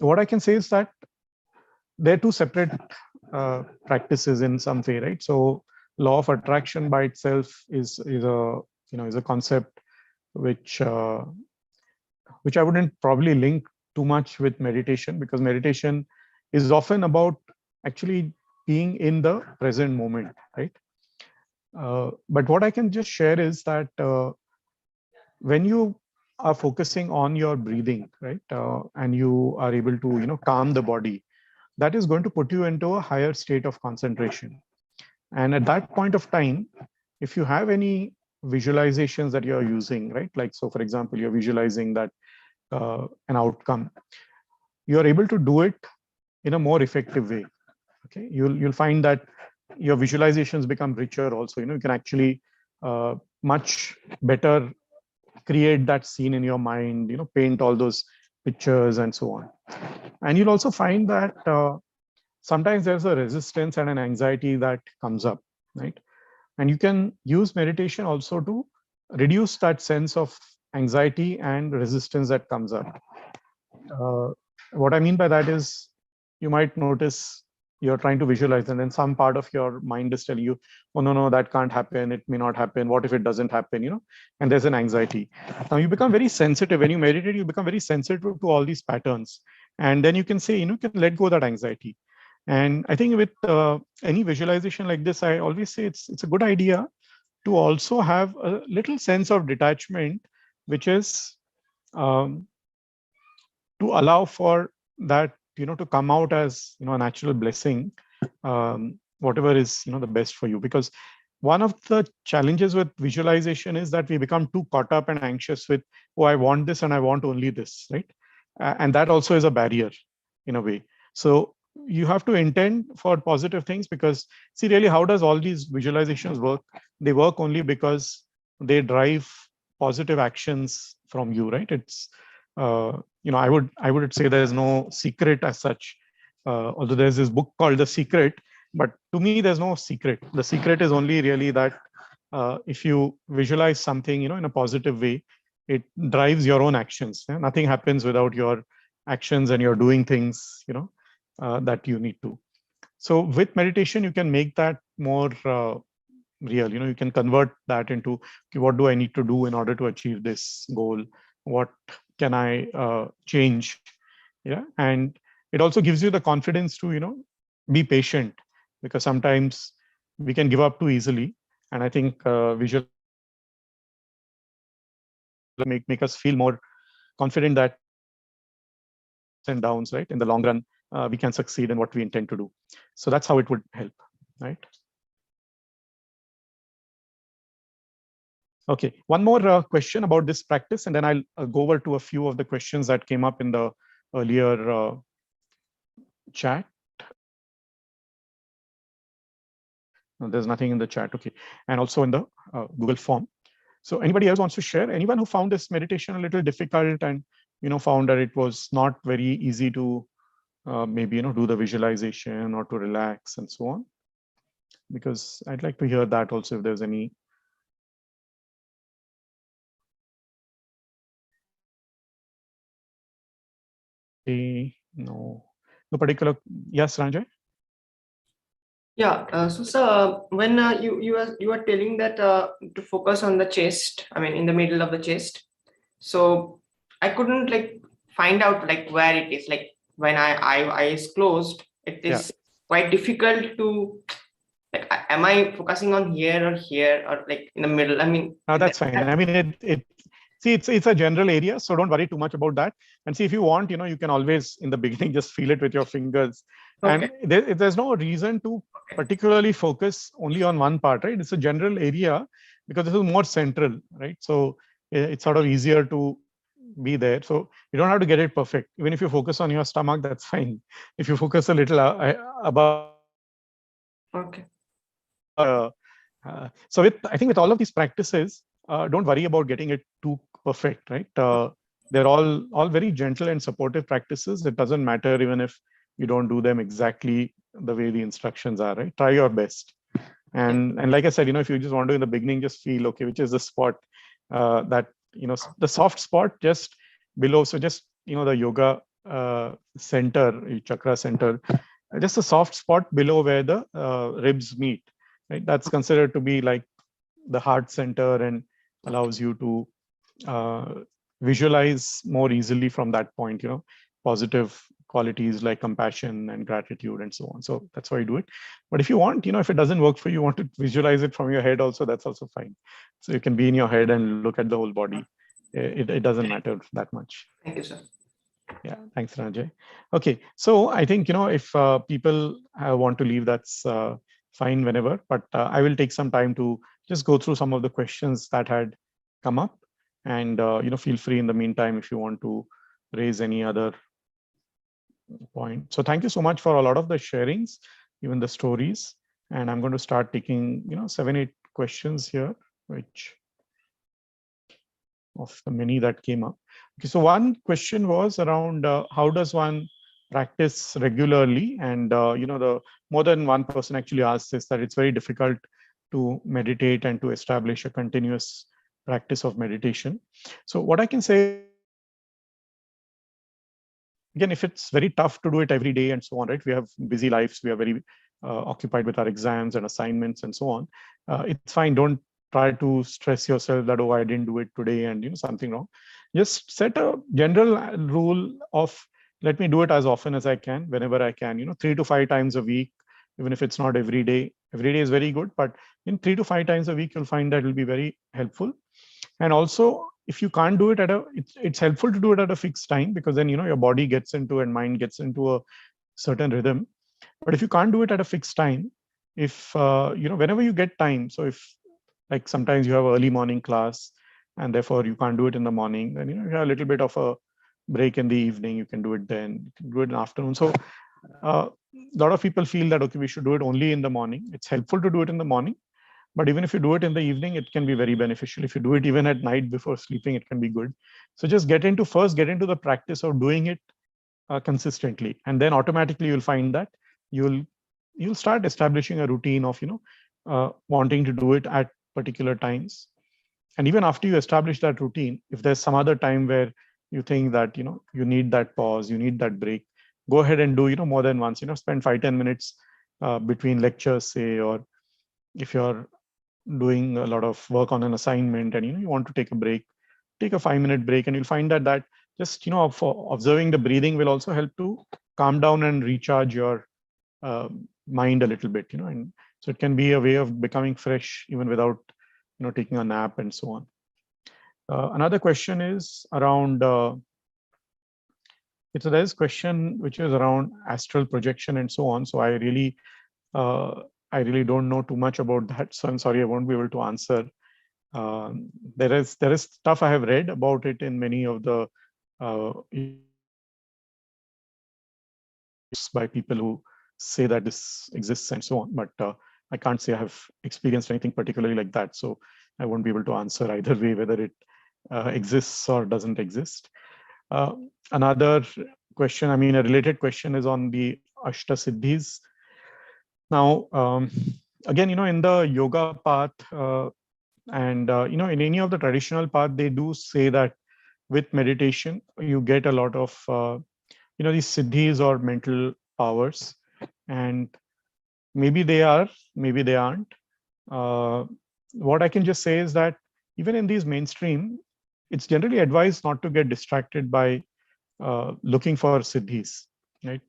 what I can say is that they're two separate practices in some way, right? So law of attraction by itself is a concept which I wouldn't probably link too much with meditation, because meditation is often about actually being in the present moment, right? But what I can just share is that when you are focusing on your breathing, right, and you are able to calm the body, that is going to put you into a higher state of concentration. And at that point of time, if you have any visualizations that you're using, right? Like, so for example, you're visualizing that an outcome, you're able to do it in a more effective way. Okay, you'll find that your visualizations become richer also. You can actually much better create that scene in your mind, paint all those pictures and so on. And you'll also find that sometimes there's a resistance and an anxiety that comes up, right? And you can use meditation also to reduce that sense of anxiety and resistance that comes up. uh, what I mean by that is, you might notice you're trying to visualize, and then some part of your mind is telling you, oh, no, no, that can't happen. It may not happen. What if it doesn't happen? And there's an anxiety. Now you become very sensitive. When you meditate, you become very sensitive to all these patterns. And then you can say, you can let go of that anxiety. And I think with any visualization like this, I always say it's a good idea to also have a little sense of detachment, which is um, to allow for that to come out as a natural blessing, whatever is the best for you. Because one of the challenges with visualization is that we become too caught up and anxious with, oh, I want this and I want only this, right? And that also is a barrier in a way. So you have to intend for positive things, because see, really, how does all these visualizations work? They work only because they drive positive actions from you, right? It's I would say there's no secret as such, although there's this book called The Secret. But to me, there's no secret. The secret is only really that if you visualize something in a positive way, it drives your own actions. Nothing happens without your actions, and you're doing things that you need to. So with meditation, you can make that more real. You can convert that into, okay, what do I need to do in order to achieve this goal? What can I change? Yeah. And it also gives you the confidence to be patient, because sometimes we can give up too easily. And I think visualization make us feel more confident that despite all the ups and downs, right, in the long run, we can succeed in what we intend to do. So that's how it would help, right? Okay, one more question about this practice, and then I'll go over to a few of the questions that came up in the earlier chat. No, there's nothing in the chat. Okay, and also in the Google form. So anybody else wants to share? Anyone who found this meditation a little difficult, and found that it was not very easy to maybe do the visualization or to relax and so on? Because I'd like to hear that also, if there's any. No particular. Yes, Ranjay. Yeah. So, sir, when you are telling that to focus on the chest, I mean, in the middle of the chest. So I couldn't like find out like where it is. Like when I eyes closed, it is quite difficult to like. Am I focusing on here or like in the middle? I mean, No, that's fine. I mean, see, it's a general area, so don't worry too much about that. And see, if you want, you can always in the beginning just feel it with your fingers. Okay. And there's no reason to particularly focus only on one part, right? It's a general area because this is more central, right? So it's sort of easier to be there. So you don't have to get it perfect. Even if you focus on your stomach, that's fine. If you focus a little above, Okay. so I think with all of these practices, don't worry about getting it too perfect, right? They're all very gentle and supportive practices. It doesn't matter even if you don't do them exactly the way the instructions are, right? Try your best. And like I said, if you just want to in the beginning, just feel, okay, which is the spot that, the soft spot just below. So just, the yoga center, chakra center, just a soft spot below where the ribs meet, right? That's considered to be like the heart center, and allows you to visualize more easily from that point, positive qualities like compassion and gratitude and so on. So that's why you do it. But if you want, if it doesn't work for you, you want to visualize it from your head also, that's also fine. So you can be in your head and look at the whole body. It doesn't matter that much. Thank you, sir. Yeah, thanks, Ranjay. Okay, so I think, if people want to leave, that's fine whenever, but I will take some time to just go through some of the questions that had come up, and feel free in the meantime if you want to raise any other point. So thank you so much for a lot of the sharings, even the stories. And I'm going to start taking 7-8 questions here, which of the many that came up. Okay, so one question was around how does one practice regularly? And the more than one person actually asked this, that it's very difficult to meditate and to establish a continuous practice of meditation. So what I can say, again, if it's very tough to do it every day and so on, right? We have busy lives, we are very occupied with our exams and assignments and so on. It's fine. Don't try to stress yourself that, oh, I didn't do it today and something wrong. Just set a general rule of, let me do it as often as I can, whenever I can, 3 to 5 times a week, even if it's not every day. Every day is very good, but in 3 to 5 times a week, you'll find that it will be very helpful. And also, if you can't do it it's helpful to do it at a fixed time, because then your body gets into and mind gets into a certain rhythm. But if you can't do it at a fixed time, if whenever you get time, so if like sometimes you have early morning class and therefore you can't do it in the morning, then you have a little bit of a break in the evening, you can do it then, you can do it in the afternoon. So a lot of people feel that, okay, we should do it only in the morning. It's helpful to do it in the morning, but even if you do it in the evening, it can be very beneficial. If you do it even at night before sleeping, it can be good. So just get into the practice of doing it consistently, and then automatically you'll find that you'll start establishing a routine of wanting to do it at particular times. And even after you establish that routine, if there's some other time where you think that you need that pause, you need that break, go ahead and do more than once. Spend 5-10 minutes between lectures, say, or if you're doing a lot of work on an assignment and you want to take a break, take a 5-minute break, and you'll find that just for observing the breathing will also help to calm down and recharge your mind a little bit, and so it can be a way of becoming fresh even without taking a nap and so on. Another question is around so there's a question which is around astral projection and so on. So I really don't know too much about that, so I'm sorry I won't be able to answer. There is stuff I have read about it in many of the by people who say that this exists and so on, but I can't say I have experienced anything particularly like that, so I won't be able to answer either way whether it exists or doesn't exist. Another question, a related question, is on the Ashta Siddhis. Now, again, in the yoga path and in any of the traditional path, they do say that with meditation you get a lot of these siddhis or mental powers, and maybe they are, maybe they aren't. What I can just say is that even in these mainstream, it's generally advised not to get distracted by looking for siddhis, right?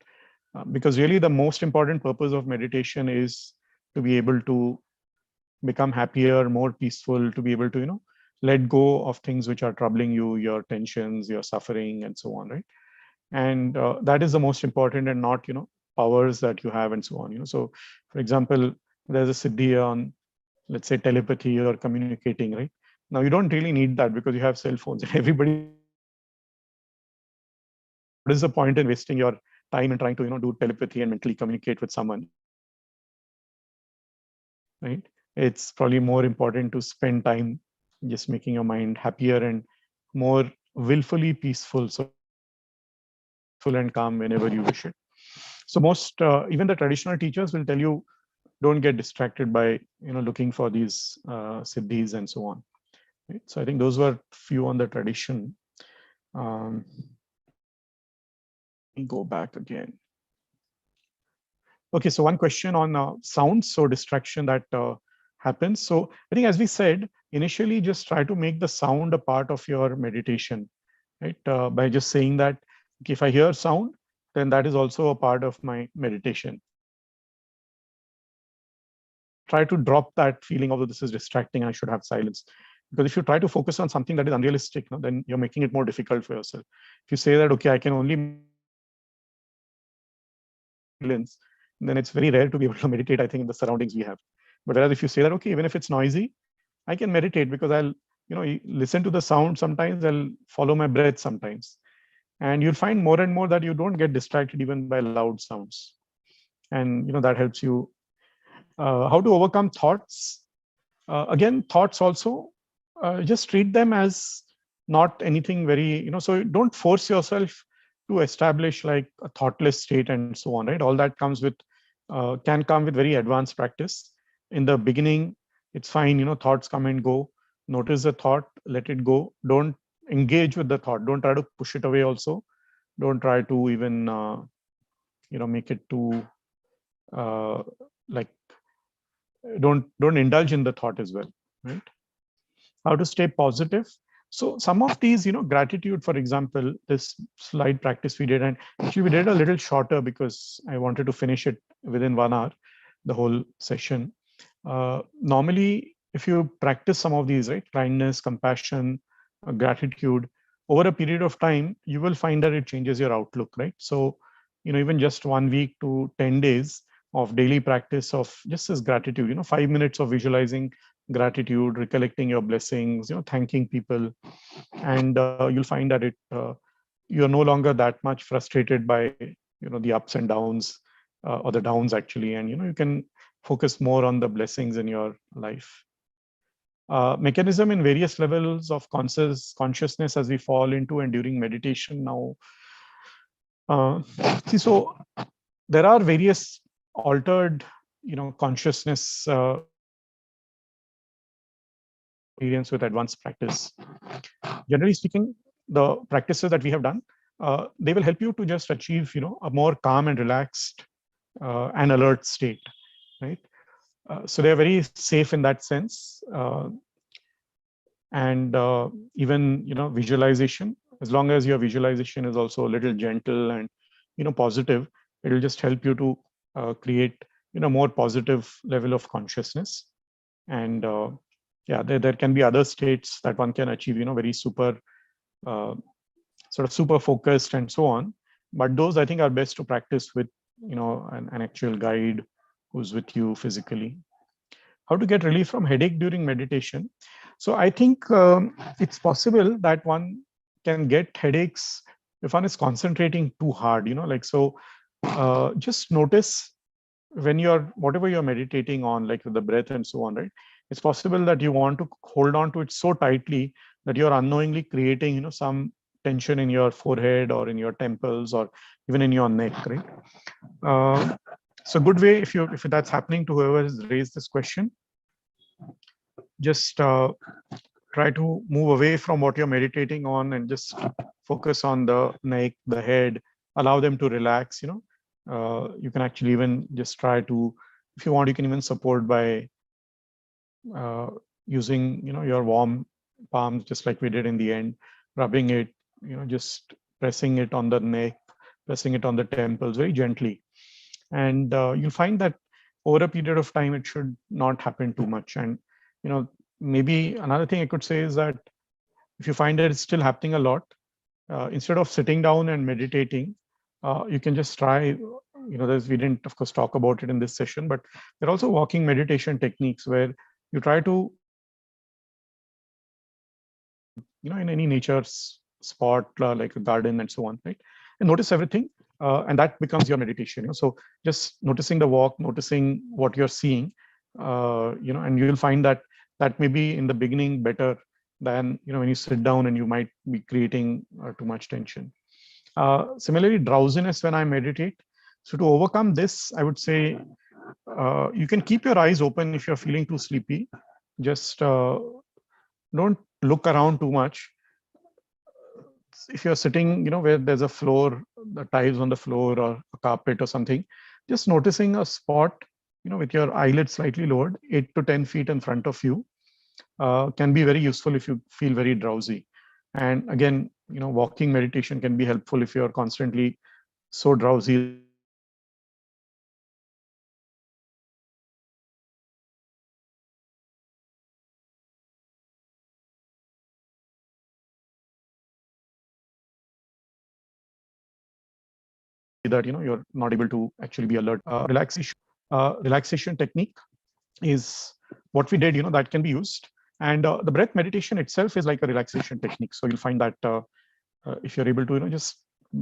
Because really the most important purpose of meditation is to be able to become happier, more peaceful, to be able to let go of things which are troubling you, your tensions, your suffering, and so on, right? And that is the most important, and not powers that you have and so on. So for example, there's a siddhi on, let's say, telepathy or communicating, right? Now you don't really need that because you have cell phones and everybody. What is the point in wasting your time and trying to do telepathy and mentally communicate with someone, right? It's probably more important to spend time just making your mind happier and more willfully peaceful, so full and calm whenever you wish it. So most even the traditional teachers will tell you, don't get distracted by looking for these siddhis and so on, right? So I think those were few on the tradition. Go back again. Okay, so one question on sounds, so distraction that happens. So I think, as we said initially, just try to make the sound a part of your meditation, right? By just saying that, okay, if I hear sound, then that is also a part of my meditation. Try to drop that feeling of, this is distracting, I should have silence. Because if you try to focus on something that is unrealistic, then you're making it more difficult for yourself. If you say that, okay, I can only silence, then it's very rare to be able to meditate, I think, in the surroundings we have. But whereas if you say that, okay, even if it's noisy, I can meditate because I'll, listen to the sound sometimes, I'll follow my breath sometimes. And you'll find more and more that you don't get distracted even by loud sounds. And, that helps you. How to overcome thoughts? Again, thoughts also, just treat them as not anything very, so don't force yourself to establish like a thoughtless state and so on, right? All that comes with, can come with very advanced practice. In the beginning, it's fine, thoughts come and go. Notice the thought, let it go. Don't engage with the thought. Don't try to push it away also. Don't try to even, make it too, like, don't indulge in the thought as well, right? How to stay positive? So some of these, gratitude, for example, this slide practice we did, and actually we did a little shorter because I wanted to finish it within 1 hour, the whole session. Normally, if you practice some of these, right, kindness, compassion, gratitude, over a period of time, you will find that it changes your outlook, right? So, even just 1 week to 10 days of daily practice of just this gratitude, 5 minutes of visualizing gratitude, recollecting your blessings, thanking people, and you'll find that you're no longer that much frustrated by the ups and downs, or the downs actually, and you can focus more on the blessings in your life. Mechanism in various levels of consciousness as we fall into and during meditation now. So there are various altered, consciousness experience with advanced practice. Generally speaking, the practices that we have done, they will help you to just achieve, a more calm and relaxed and alert state, right? So they are very safe in that sense. And even, visualization, as long as your visualization is also a little gentle and, positive, it will just help you to create, more positive level of consciousness. And yeah, there can be other states that one can achieve, very super, sort of super focused and so on. But those I think are best to practice with, an actual guide who's with you physically. How to get relief from headache during meditation? So I think it's possible that one can get headaches if one is concentrating too hard, like, so just notice when you're, whatever you're meditating on, like with the breath and so on, right? It's possible that you want to hold on to it so tightly that you're unknowingly creating, some tension in your forehead or in your temples or even in your neck, right? So good way, if that's happening to whoever has raised this question, just try to move away from what you're meditating on and just focus on the neck, the head, allow them to relax. You can actually even just try to, if you want, you can even support by using, your warm palms, just like we did in the end, rubbing it, just pressing it on the neck, pressing it on the temples very gently. And you'll find that over a period of time, it should not happen too much. And, maybe another thing I could say is that if you find that it's still happening a lot, instead of sitting down and meditating, you can just try, we didn't, of course, talk about it in this session, but there are also walking meditation techniques where you try to, in any nature spot, like a garden and so on, right? And notice everything, and that becomes your meditation. So just noticing the walk, noticing what you're seeing, and you'll find that that may be in the beginning better than, when you sit down and you might be creating too much tension. Similarly, drowsiness when I meditate. So to overcome this, I would say you can keep your eyes open if you're feeling too sleepy. Just don't look around too much. If you're sitting, where there's a floor, the tiles on the floor or a carpet or something, just noticing a spot, with your eyelids slightly lowered, 8 to 10 feet in front of you, can be very useful if you feel very drowsy. And again, walking meditation can be helpful if you're constantly so drowsy that you're not able to actually be alert. Relaxation technique is what we did, that can be used. And the breath meditation itself is like a relaxation technique. So you'll find that if you're able to, just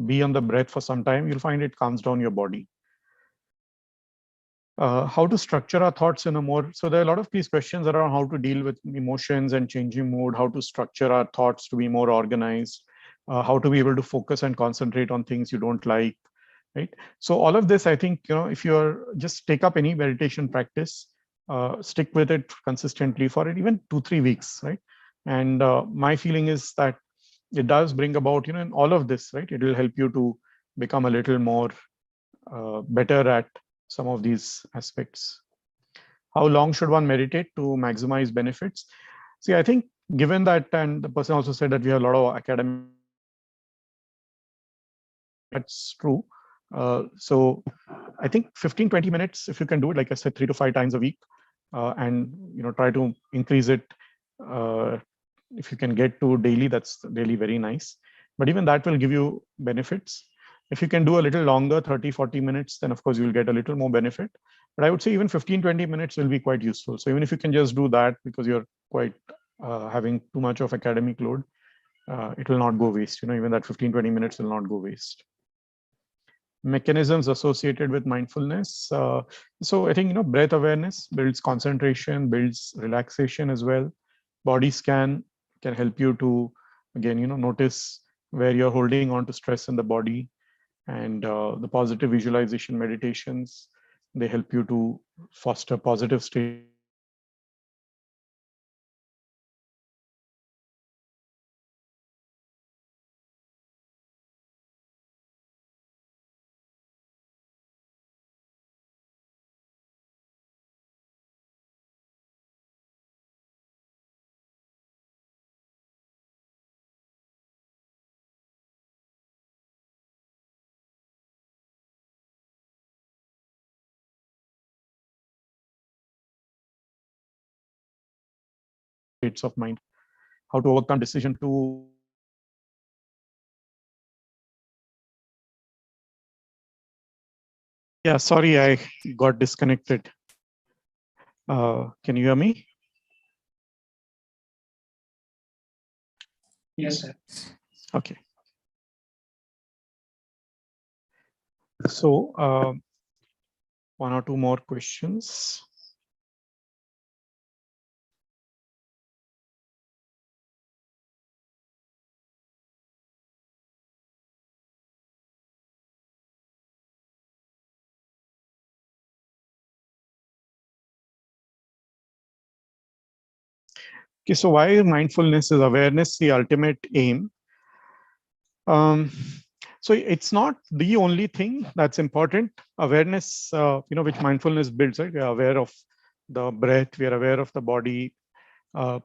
be on the breath for some time, you'll find it calms down your body. How to structure our thoughts in a more, so there are a lot of these questions around how to deal with emotions and changing mood, how to structure our thoughts to be more organized, how to be able to focus and concentrate on things you don't like, right? So all of this, I think, if you're just take up any meditation practice, stick with it consistently for even 2-3 weeks, right? And my feeling is that it does bring about, in all of this, right? It will help you to become a little more better at some of these aspects. How long should one meditate to maximize benefits? See, I think given that, and the person also said that we have a lot of academic, that's true. So I think 15-20 minutes, if you can do it, like I said, 3 to 5 times a week, and try to increase it. If you can get to daily, that's really very nice. But even that will give you benefits. If you can do a little longer, 30-40 minutes, then of course you'll get a little more benefit. But I would say even 15-20 minutes will be quite useful. So even if you can just do that because you're quite having too much of academic load, it will not go waste. Even that 15-20 minutes will not go waste. Mechanisms associated with mindfulness. So I think, breath awareness builds concentration, builds relaxation as well. Body scan can help you to, again, notice where you're holding on to stress in the body. And the positive visualization meditations, they help you to foster positive states. Of mind, how to overcome decision to. Yeah, sorry, I got disconnected. Can you hear me? Yes, sir. Okay. So one or two more questions. Okay, so why mindfulness is awareness the ultimate aim? So it's not the only thing that's important. Awareness, which mindfulness builds, right? We are aware of the breath, we are aware of the body. And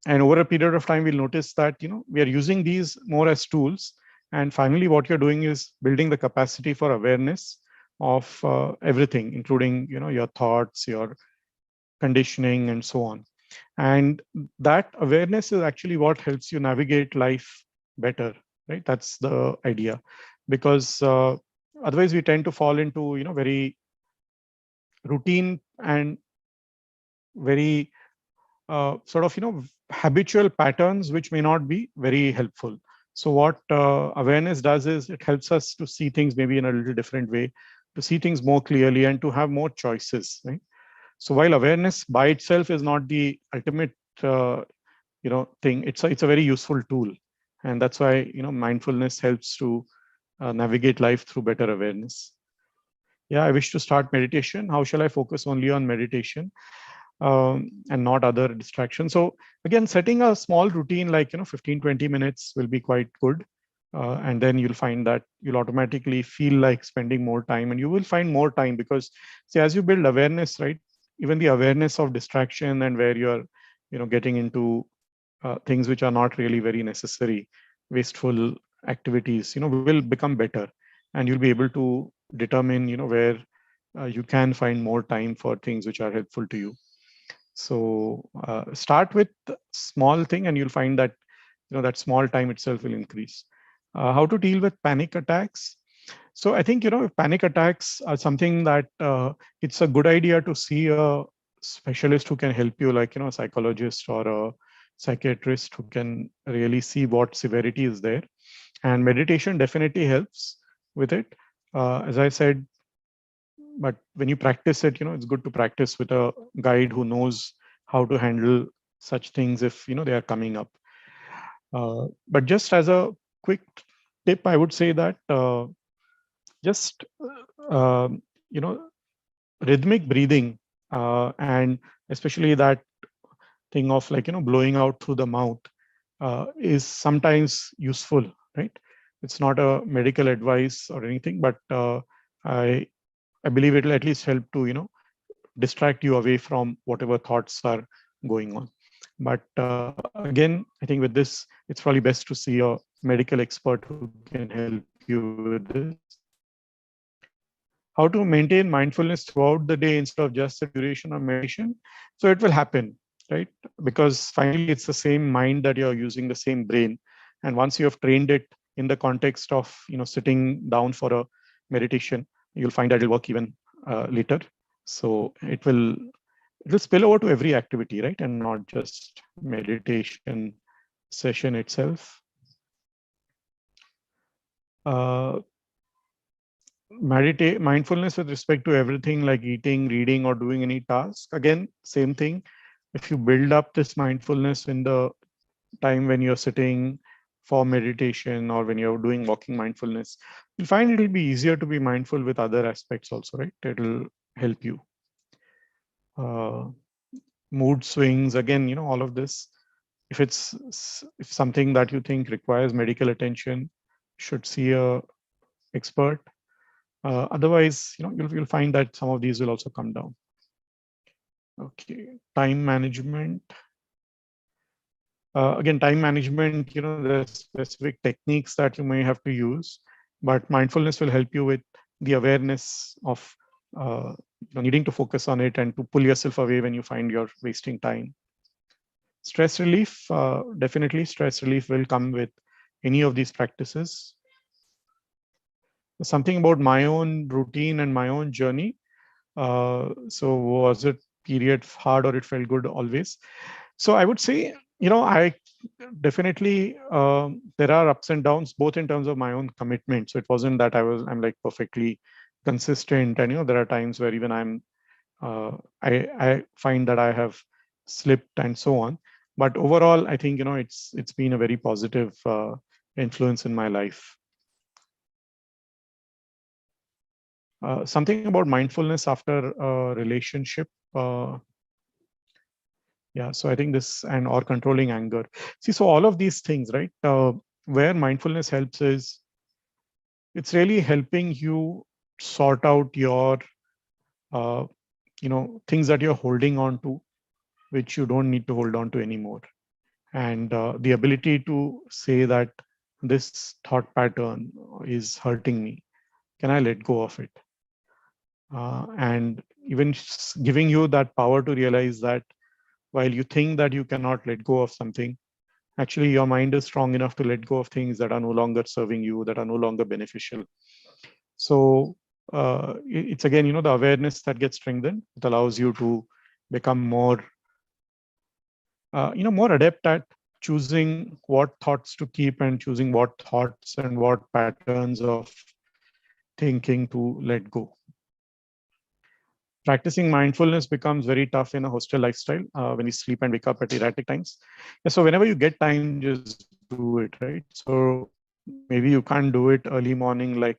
over a period of time, we'll notice that, we are using these more as tools. And finally, what you're doing is building the capacity for awareness of everything, including, your thoughts, your conditioning, and so on. And that awareness is actually what helps you navigate life better, right? That's the idea. Because otherwise we tend to fall into, very routine and very sort of, habitual patterns, which may not be very helpful. So what awareness does is it helps us to see things maybe in a little different way, to see things more clearly and to have more choices, right? So while awareness by itself is not the ultimate, thing, it's a very useful tool. And that's why, mindfulness helps to navigate life through better awareness. Yeah, I wish to start meditation. How shall I focus only on meditation and not other distractions? So again, setting a small routine like 15-20 minutes will be quite good. And then you'll find that you'll automatically feel like spending more time, and you will find more time because, see, as you build awareness, right, even the awareness of distraction and where you're getting into things which are not really very necessary, wasteful activities, will become better, and you'll be able to determine where you can find more time for things which are helpful to you. So start with small thing, and you'll find that that small time itself will increase. How to deal with panic attacks? So I think panic attacks are something that it's a good idea to see a specialist who can help you, like, a psychologist or a psychiatrist who can really see what severity is there. And meditation definitely helps with it, as I said. But when you practice it, it's good to practice with a guide who knows how to handle such things if they are coming up. But just as a quick tip, I would say that just you know rhythmic breathing, and especially that thing of, like, blowing out through the mouth, is sometimes useful, right? It's not a medical advice or anything, but I I believe it will at least help to distract you away from whatever thoughts are going on. But again, I think with this, it's probably best to see a medical expert who can help you with this. How to maintain mindfulness throughout the day instead of just the duration of meditation? So it will happen, right? Because finally, it's the same mind that you're using, the same brain. And once you have trained it in the context of sitting down for a meditation, you'll find that it'll work even later. So it will spill over to every activity, right? And not just meditation session itself. Mindfulness with respect to everything like eating, reading, or doing any task. Again, same thing. If you build up this mindfulness in the time when you're sitting for meditation or when you're doing walking mindfulness, you'll find it'll be easier to be mindful with other aspects also, right? It'll help you. Mood swings, again, all of this. If something that you think requires medical attention, should see a expert. Otherwise, you'll find that some of these will also come down. Okay, time management. Again, time management, there are specific techniques that you may have to use, but mindfulness will help you with the awareness of needing to focus on it and to pull yourself away when you find you're wasting time. Stress relief, definitely stress relief will come with any of these practices. Something about my own routine and my own journey. So was it period hard or it felt good always? So I would say, I definitely, there are ups and downs, both in terms of my own commitment. So it wasn't that I'm like perfectly consistent. And, there are times where even I find that I have slipped and so on. But overall, I think, it's been a very positive influence in my life. Something about mindfulness after a relationship. Yeah, so I think this, and or controlling anger. See, so all of these things, right? Where mindfulness helps is it's really helping you sort out your, things that you're holding on to, which you don't need to hold on to anymore. And the ability to say that this thought pattern is hurting me. Can I let go of it? And even giving you that power to realize that while you think that you cannot let go of something, actually your mind is strong enough to let go of things that are no longer serving you, that are no longer beneficial. So it's again, the awareness that gets strengthened. It allows you to become more, more adept at choosing what thoughts to keep and choosing what thoughts and what patterns of thinking to let go. Practicing mindfulness becomes very tough in a hostel lifestyle when you sleep and wake up at erratic times. Yeah, so whenever you get time, just do it, right? So maybe you can't do it early morning, like,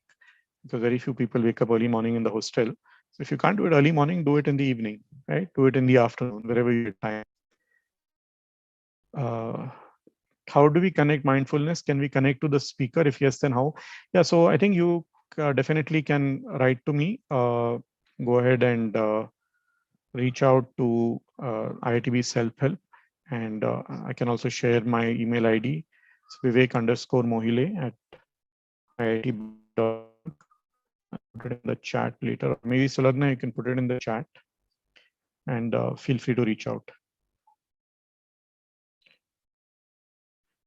because very few people wake up early morning in the hostel. So if you can't do it early morning, do it in the evening, right? Do it in the afternoon, wherever you get time. Uh, how do we connect mindfulness? Can we connect to the speaker? If yes, then how? Yeah, so I think you definitely can write to me. Go ahead and reach out to IITB Self-Help. And I can also share my email ID. It's Vivek_Mohile at IITB.org. I'll put it in the chat later. Or maybe Suladna, you can put it in the chat, and feel free to reach out.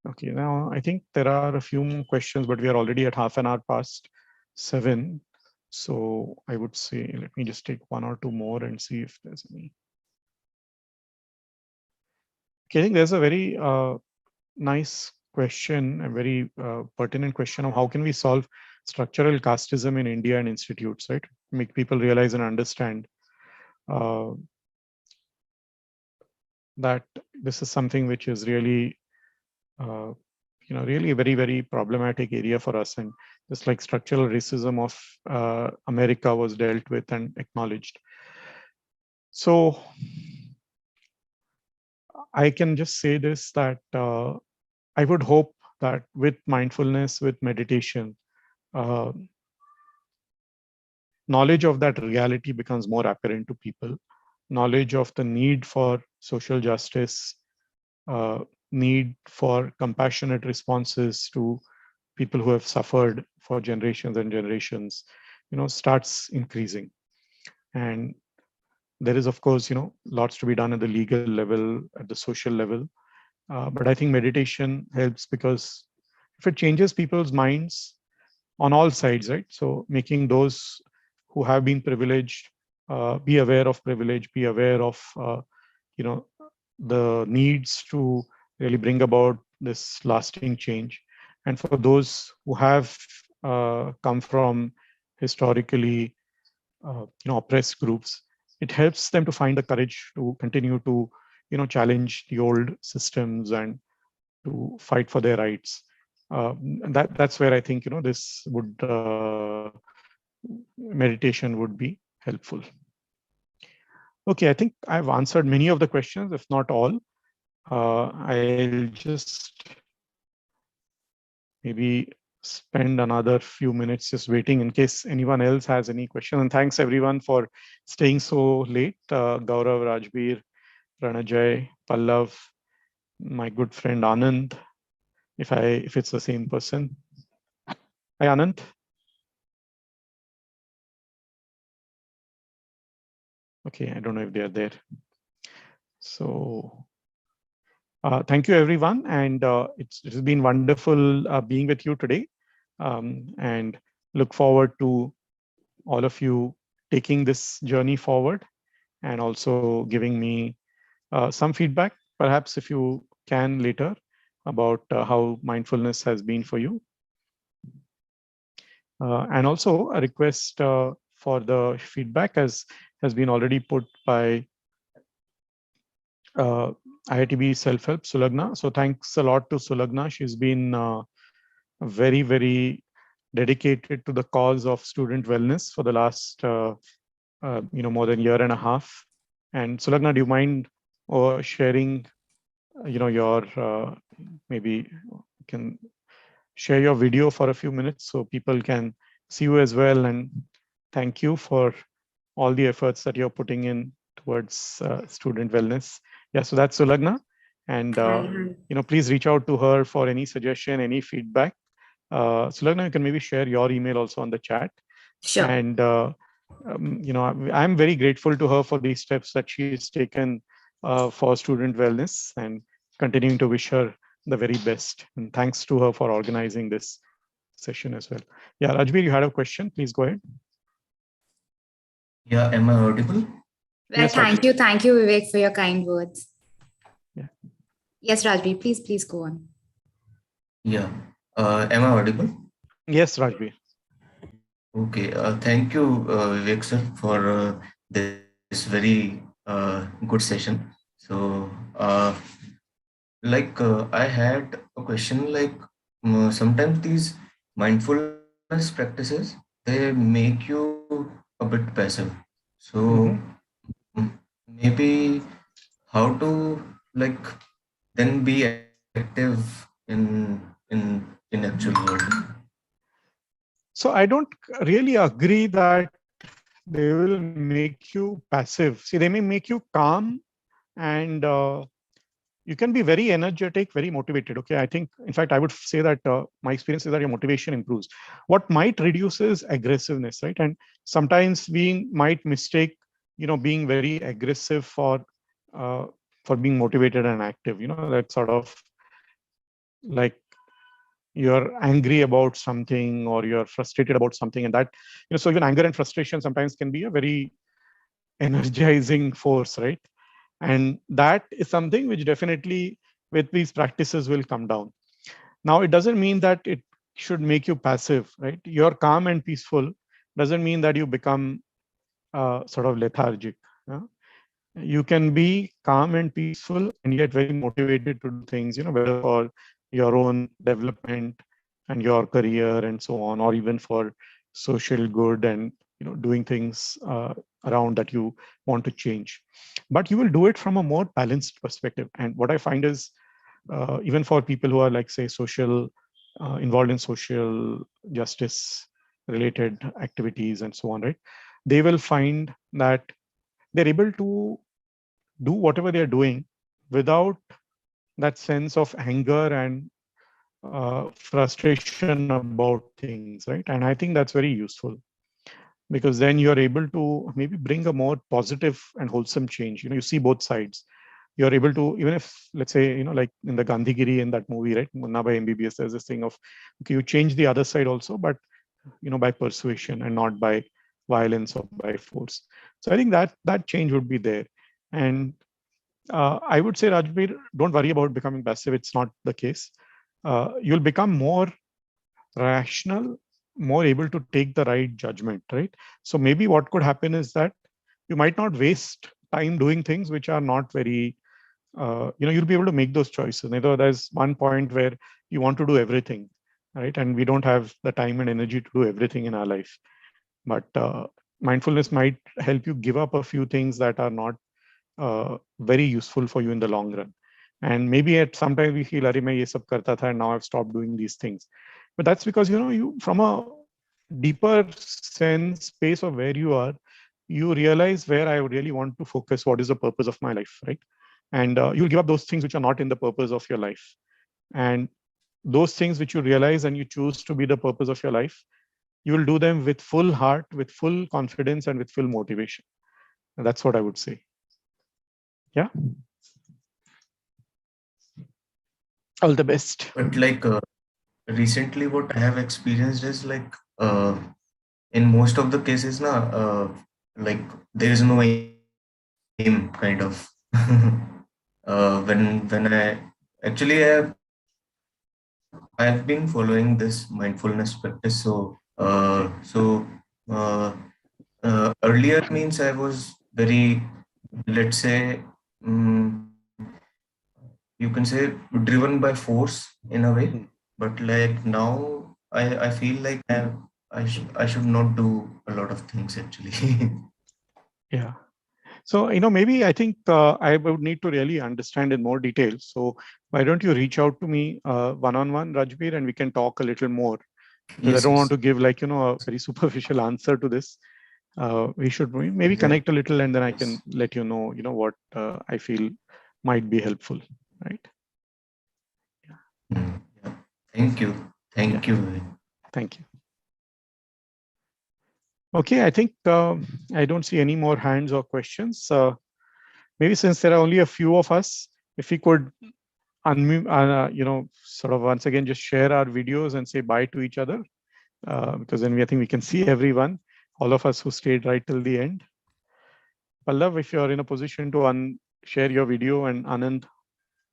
Okay, now I think there are a few more questions, but we are already at half an hour past 7. So I would say, let me just take one or two more and see if there's any. I think there's a very nice question, a very pertinent question of how can we solve structural casteism in India and institutes, right? Make people realize and understand uh, that this is something which is really, really a very, very problematic area for us. And just like structural racism of America was dealt with and acknowledged. So I can just say this, that I would hope that with mindfulness, with meditation, uh, knowledge of that reality becomes more apparent to people. Knowledge of the need for social justice, uh, need for compassionate responses to people who have suffered for generations and generations, starts increasing. And there is, of course, lots to be done at the legal level, at the social level. But I think meditation helps, because if it changes people's minds on all sides, right? So making those who have been privileged be aware of privilege, be aware of the needs to really bring about this lasting change. And for those who have come from historically oppressed groups, it helps them to find the courage to continue to challenge the old systems and to fight for their rights. That's where I think this would meditation would be helpful. Okay, I think I've answered many of the questions, if not all. I'll just maybe spend another few minutes just waiting in case anyone else has any question. And thanks everyone for staying so late. Gaurav, Rajbir, Pranajay, Pallav, my good friend Anand, if it's the same person. Hi, Anand. Okay, I don't know if they are there. So thank you, everyone. And it has been wonderful being with you today. And look forward to all of you taking this journey forward and also giving me some feedback, perhaps if you can later, about how mindfulness has been for you. And also a request for the feedback has been already put by IITB Self-Help, Sulagna. So thanks a lot to Sulagna. She's been very, very dedicated to the cause of student wellness for the last, more than a year and a half. And Sulagna, do you mind sharing, your, maybe you can share your video for a few minutes so people can see you as well. And thank you for all the efforts that you're putting in towards student wellness. Yeah, so that's Sulagna. And, please reach out to her for any suggestion, any feedback. Sulagna, you can maybe share your email also on the chat. Sure. And, I'm very grateful to her for these steps that she's taken for student wellness, and continuing to wish her the very best. And thanks to her for organizing this session as well. Yeah, Rajbir, you had a question. Please go ahead. Yeah, am I audible? Well, Yes, thank you, Vivek, for your kind words. Yeah. Yes, Rajbir, please go on. Yeah, am I audible? Yes, Rajbir. Okay, thank you, Vivek sir, for this very good session. So, I had a question. Sometimes these mindfulness practices, they make you a bit passive. So maybe how to then be active in actual world. So I don't really agree that they will make you passive. See, they may make you calm, and you can be very energetic, very motivated. Okay, I think, in fact, I would say that my experience is that your motivation improves. What might reduce is aggressiveness, right? And sometimes we might mistake, being very aggressive for being motivated and active. That sort of like you're angry about something or you're frustrated about something, and that, so even anger and frustration sometimes can be a very energizing force, right? And that is something which definitely with these practices will come down. Now, it doesn't mean that it should make you passive, right? You're calm and peaceful doesn't mean that you become sort of lethargic. You can be calm and peaceful and yet very motivated to do things, whether for your own development and your career and so on, or even for social good and doing things around that you want to change. But you will do it from a more balanced perspective. And what I find is even for people who are like, say, involved in social justice related activities and so on, right? They will find that they're able to do whatever they're doing without that sense of anger and frustration about things, right? And I think that's very useful, because then you're able to maybe bring a more positive and wholesome change. You see both sides. You're able to, even if, let's say, like in the Gandhigiri in that movie, right? Munna by MBBS, there's this thing of, okay, you change the other side also, but by persuasion and not by violence or by force. So I think that change would be there. And I would say, Rajbir, don't worry about becoming passive. It's not the case. You'll become more rational, more able to take the right judgment, right? So maybe what could happen is that you might not waste time doing things which are not very, you'll be able to make those choices. There's one point where you want to do everything, right? And we don't have the time and energy to do everything in our life. But mindfulness might help you give up a few things that are not very useful for you in the long run. And maybe at some time we feel, "Arey, main ye sab karta tha, and now I've stopped doing these things." But that's because you from a deeper sense, space of where you are, you realize where I really want to focus. What is the purpose of my life, right? And you'll give up those things which are not in the purpose of your life. And those things which you realize and you choose to be the purpose of your life, you will do them with full heart, with full confidence, and with full motivation. And that's what I would say. Yeah. All the best. But like recently, what I have experienced is like in most of the cases, like there is no aim, kind of. When I've been following this mindfulness practice. Earlier means I was very, let's say, you can say driven by force in a way. But like now, I feel like I should not do a lot of things actually. Yeah. So, maybe I think I would need to really understand in more detail. So why don't you reach out to me one-on-one, Rajbir, and we can talk a little more. Because I don't want to give like, a very superficial answer to this. We should maybe connect a little, and then I can let you know, what I feel might be helpful, right? Yeah. Thank you. Thank you. Thank you. Okay, I think I don't see any more hands or questions. Maybe since there are only a few of us, if we could unmute, sort of once again, just share our videos and say bye to each other, because then I think we can see everyone, all of us who stayed right till the end. Pallav, if you're in a position to share your video, and Anand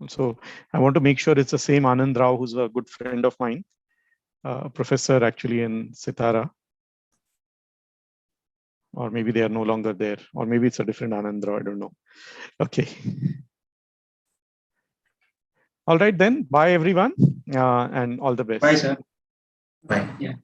also, I want to make sure it's the same Anand Rao, who's a good friend of mine, professor actually in Sitara. Or maybe they are no longer there, or maybe it's a different Anand Rao, I don't know. Okay. All right, then. Bye, everyone, and all the best. Bye, sir. Bye. Yeah.